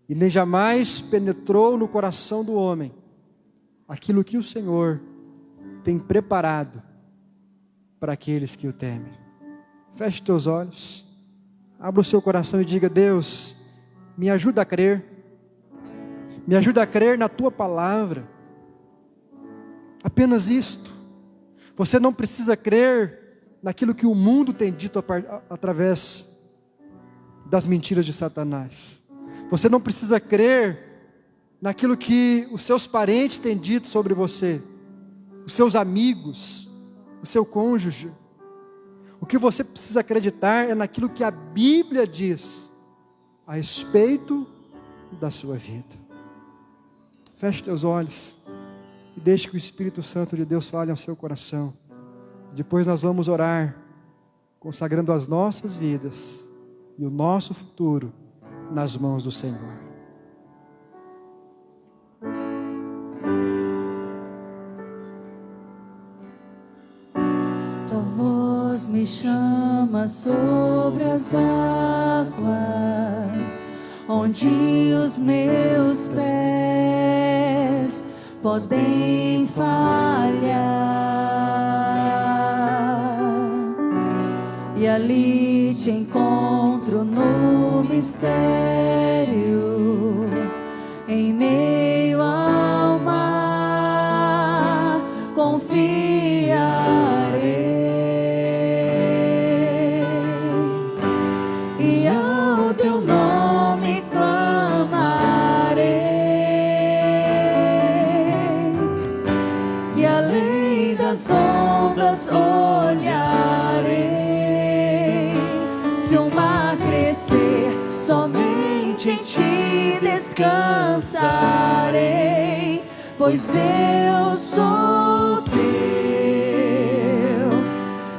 e nem jamais penetrou no coração do homem aquilo que o Senhor tem preparado para aqueles que o temem. Feche teus olhos, abra o seu coração e diga: Deus, me ajuda a crer, me ajuda a crer na tua palavra. Apenas isto. Você não precisa crer naquilo que o mundo tem dito através das mentiras de Satanás. Você não precisa crer naquilo que os seus parentes têm dito sobre você, os seus amigos, o seu cônjuge. O que você precisa acreditar é naquilo que a Bíblia diz a respeito da sua vida. Feche teus olhos e deixe que o Espírito Santo de Deus fale ao seu coração. Depois nós vamos orar, consagrando as nossas vidas e o nosso futuro nas mãos do Senhor. Tua voz me chama sobre as águas, onde os meus pés podem falhar. E ali te encontro no mistério, em meio ao mar, confiarei, e ao teu nome clamarei, e além das ondas olharei. Se o mar crescer, somente em ti descansarei, pois eu sou teu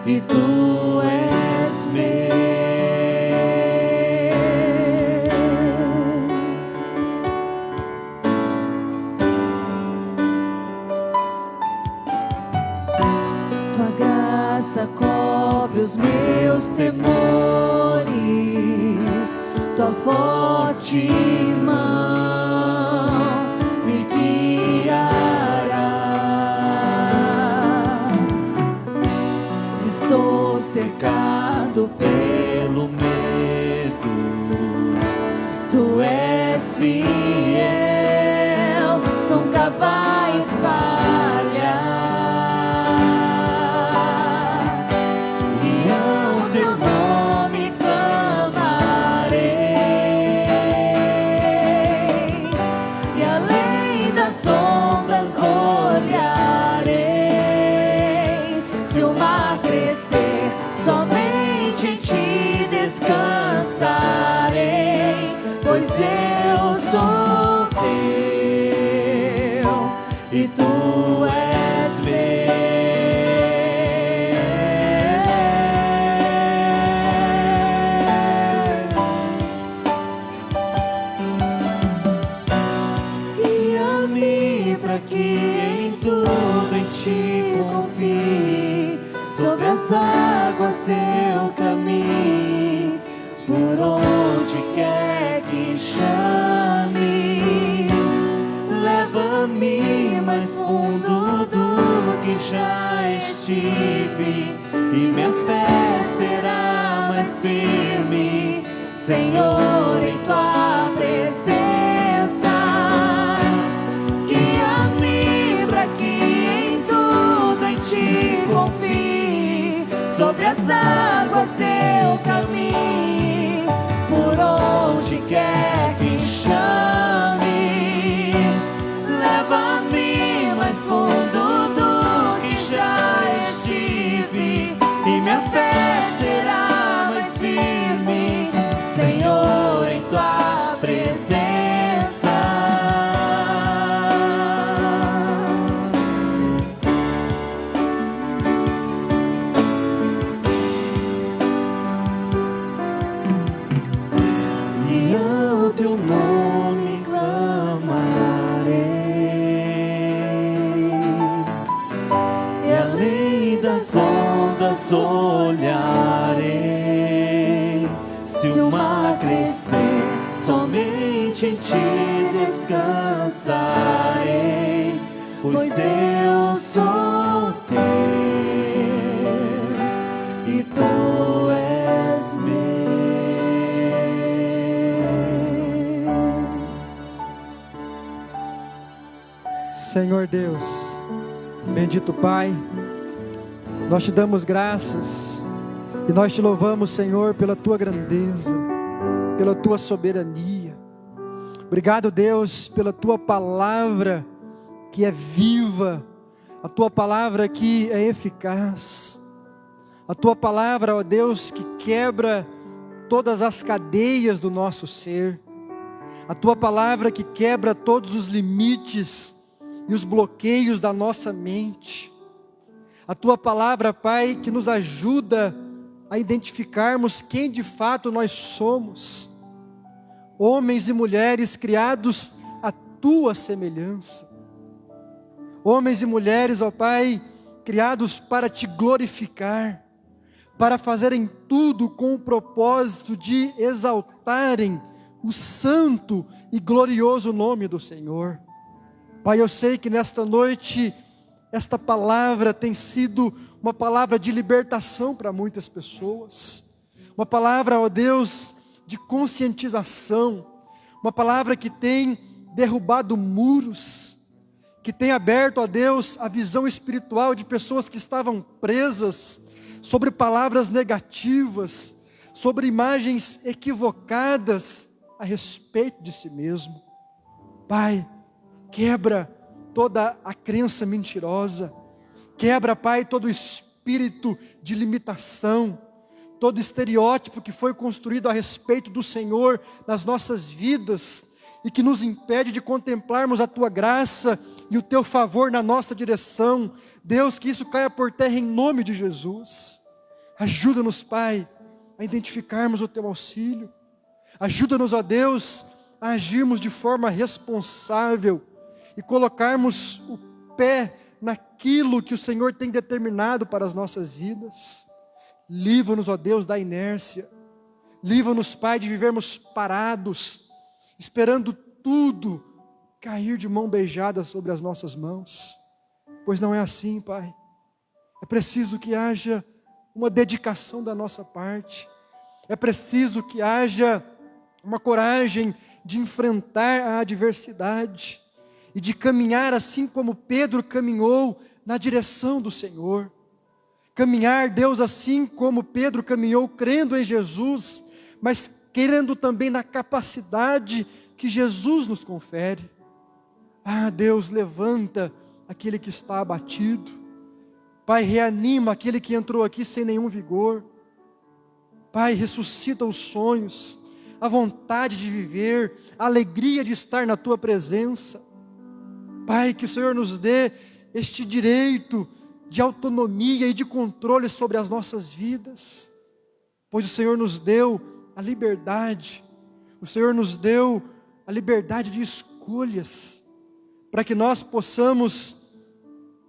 e tu és meu. Tua graça cobre os meus temores, tua forte mão me guiarás. Se estou cercado pelo medo, tu és fiel, nunca vais falhar. E ao teu nome clamarei, e além das ondas olharei. Se o mar crescer, somente em ti descansarei, pois eu sou teu e tu és meu. já estive, e minha fé será mais firme, Senhor, em tua presença. Guia-me para que em tudo em ti confie, sobre as águas eu caminhe, por onde quer que chames, leva-me mais fundo do que já estive, e minha fé será mais firme, Senhor, em tua presença. E ao teu nome clamarei, e além das ondas olharei. Se o mar crescer, somente em ti descansarei, pois eu sou teu e tu és meu. Senhor Deus, bendito Pai, nós te damos graças e nós te louvamos, Senhor, pela tua grandeza, pela tua soberania. Obrigado, Deus, pela tua palavra que é viva, a tua palavra que é eficaz, a tua palavra, ó Deus, que quebra todas as cadeias do nosso ser, a tua palavra que quebra todos os limites e os bloqueios da nossa mente, a tua palavra, Pai, que nos ajuda a identificarmos quem de fato nós somos, homens e mulheres criados à tua semelhança, homens e mulheres, ó Pai, criados para te glorificar, para fazerem tudo com o propósito de exaltarem o santo e glorioso nome do Senhor. Pai, eu sei que nesta noite, esta palavra tem sido uma palavra de libertação para muitas pessoas, uma palavra, ó Deus, de conscientização, uma palavra que tem derrubado muros, que tem aberto, ó Deus, a visão espiritual de pessoas que estavam presas sobre palavras negativas, sobre imagens equivocadas a respeito de si mesmo. Pai, quebra toda a crença mentirosa, quebra, Pai, todo o espírito de limitação, todo estereótipo que foi construído a respeito do Senhor nas nossas vidas e que nos impede de contemplarmos a tua graça e o teu favor na nossa direção. Deus, que isso caia por terra em nome de Jesus. Ajuda-nos, Pai, a identificarmos o teu auxílio. Ajuda-nos, ó Deus, a agirmos de forma responsável e colocarmos o pé naquilo que o Senhor tem determinado para as nossas vidas. Livra-nos, ó Deus, da inércia. Livra-nos, Pai, de vivermos parados, esperando tudo cair de mão beijada sobre as nossas mãos. Pois não é assim, Pai. É preciso que haja uma dedicação da nossa parte. É preciso que haja uma coragem de enfrentar a adversidade e de caminhar assim como Pedro caminhou na direção do Senhor. Caminhar, Deus, assim como Pedro caminhou, crendo em Jesus, mas querendo também na capacidade que Jesus nos confere. Ah, Deus, levanta aquele que está abatido. Pai, reanima aquele que entrou aqui sem nenhum vigor. Pai, ressuscita os sonhos, a vontade de viver, a alegria de estar na tua presença. Pai, que o Senhor nos dê este direito de autonomia e de controle sobre as nossas vidas, pois o Senhor nos deu a liberdade, o Senhor nos deu a liberdade de escolhas, para que nós possamos,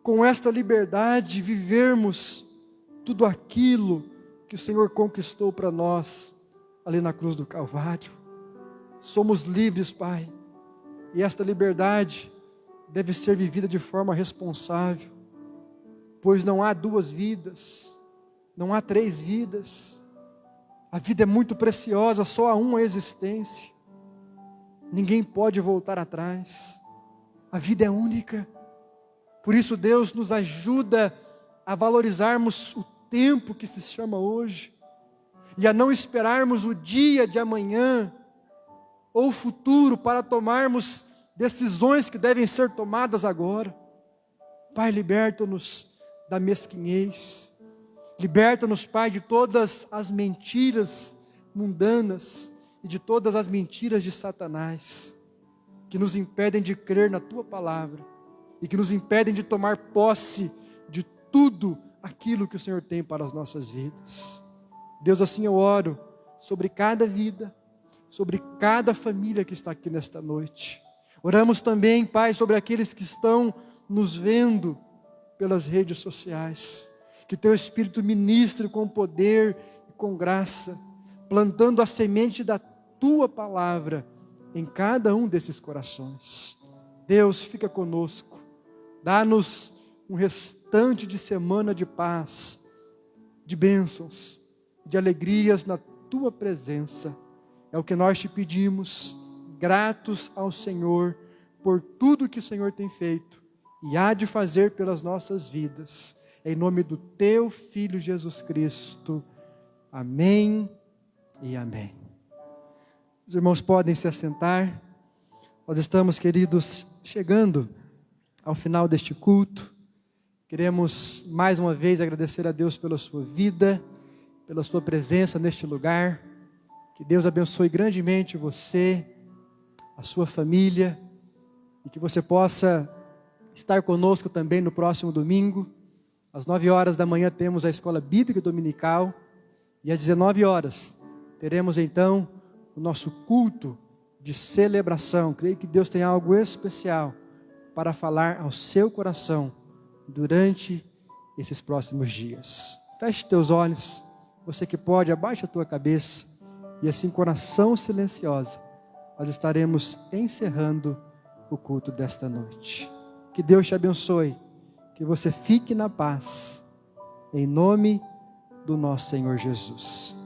com esta liberdade, vivermos tudo aquilo que o Senhor conquistou para nós, ali na cruz do Calvário. Somos livres, Pai, e esta liberdade deve ser vivida de forma responsável. pois não há duas vidas, não há três vidas. A vida é muito preciosa, só há uma existência. Ninguém pode voltar atrás. A vida é única. Por isso Deus nos ajuda a valorizarmos o tempo que se chama hoje, e a não esperarmos o dia de amanhã, ou o futuro, para tomarmos decisões que devem ser tomadas agora. Pai, liberta-nos da mesquinhez. Liberta-nos, Pai, de todas as mentiras mundanas e de todas as mentiras de Satanás, que nos impedem de crer na Tua palavra e que nos impedem de tomar posse de tudo aquilo que o Senhor tem para as nossas vidas. Deus, assim eu oro sobre cada vida, sobre cada família que está aqui nesta noite. Oramos também, Pai, sobre aqueles que estão nos vendo pelas redes sociais. Que Teu Espírito ministre com poder e com graça, plantando a semente da Tua palavra em cada um desses corações. Deus, fica conosco. Dá-nos um restante de semana de paz, de bênçãos, de alegrias na Tua presença. É o que nós te pedimos, gratos ao Senhor por tudo que o Senhor tem feito e há de fazer pelas nossas vidas. Em nome do Teu Filho Jesus Cristo. Amém e amém. Os irmãos podem se assentar. Nós estamos, queridos, chegando ao final deste culto. Queremos mais uma vez agradecer a Deus pela sua vida, pela sua presença neste lugar. Que Deus abençoe grandemente você, a sua família, e que você possa estar conosco também no próximo domingo. Às 9 horas da manhã temos a escola bíblica dominical e às 19 horas teremos então o nosso culto de celebração. Creio que Deus tem algo especial para falar ao seu coração durante esses próximos dias. Feche teus olhos, você que pode, abaixa a tua cabeça e assim com oração silenciosa nós estaremos encerrando o culto desta noite. Que Deus te abençoe, que você fique na paz, em nome do nosso Senhor Jesus.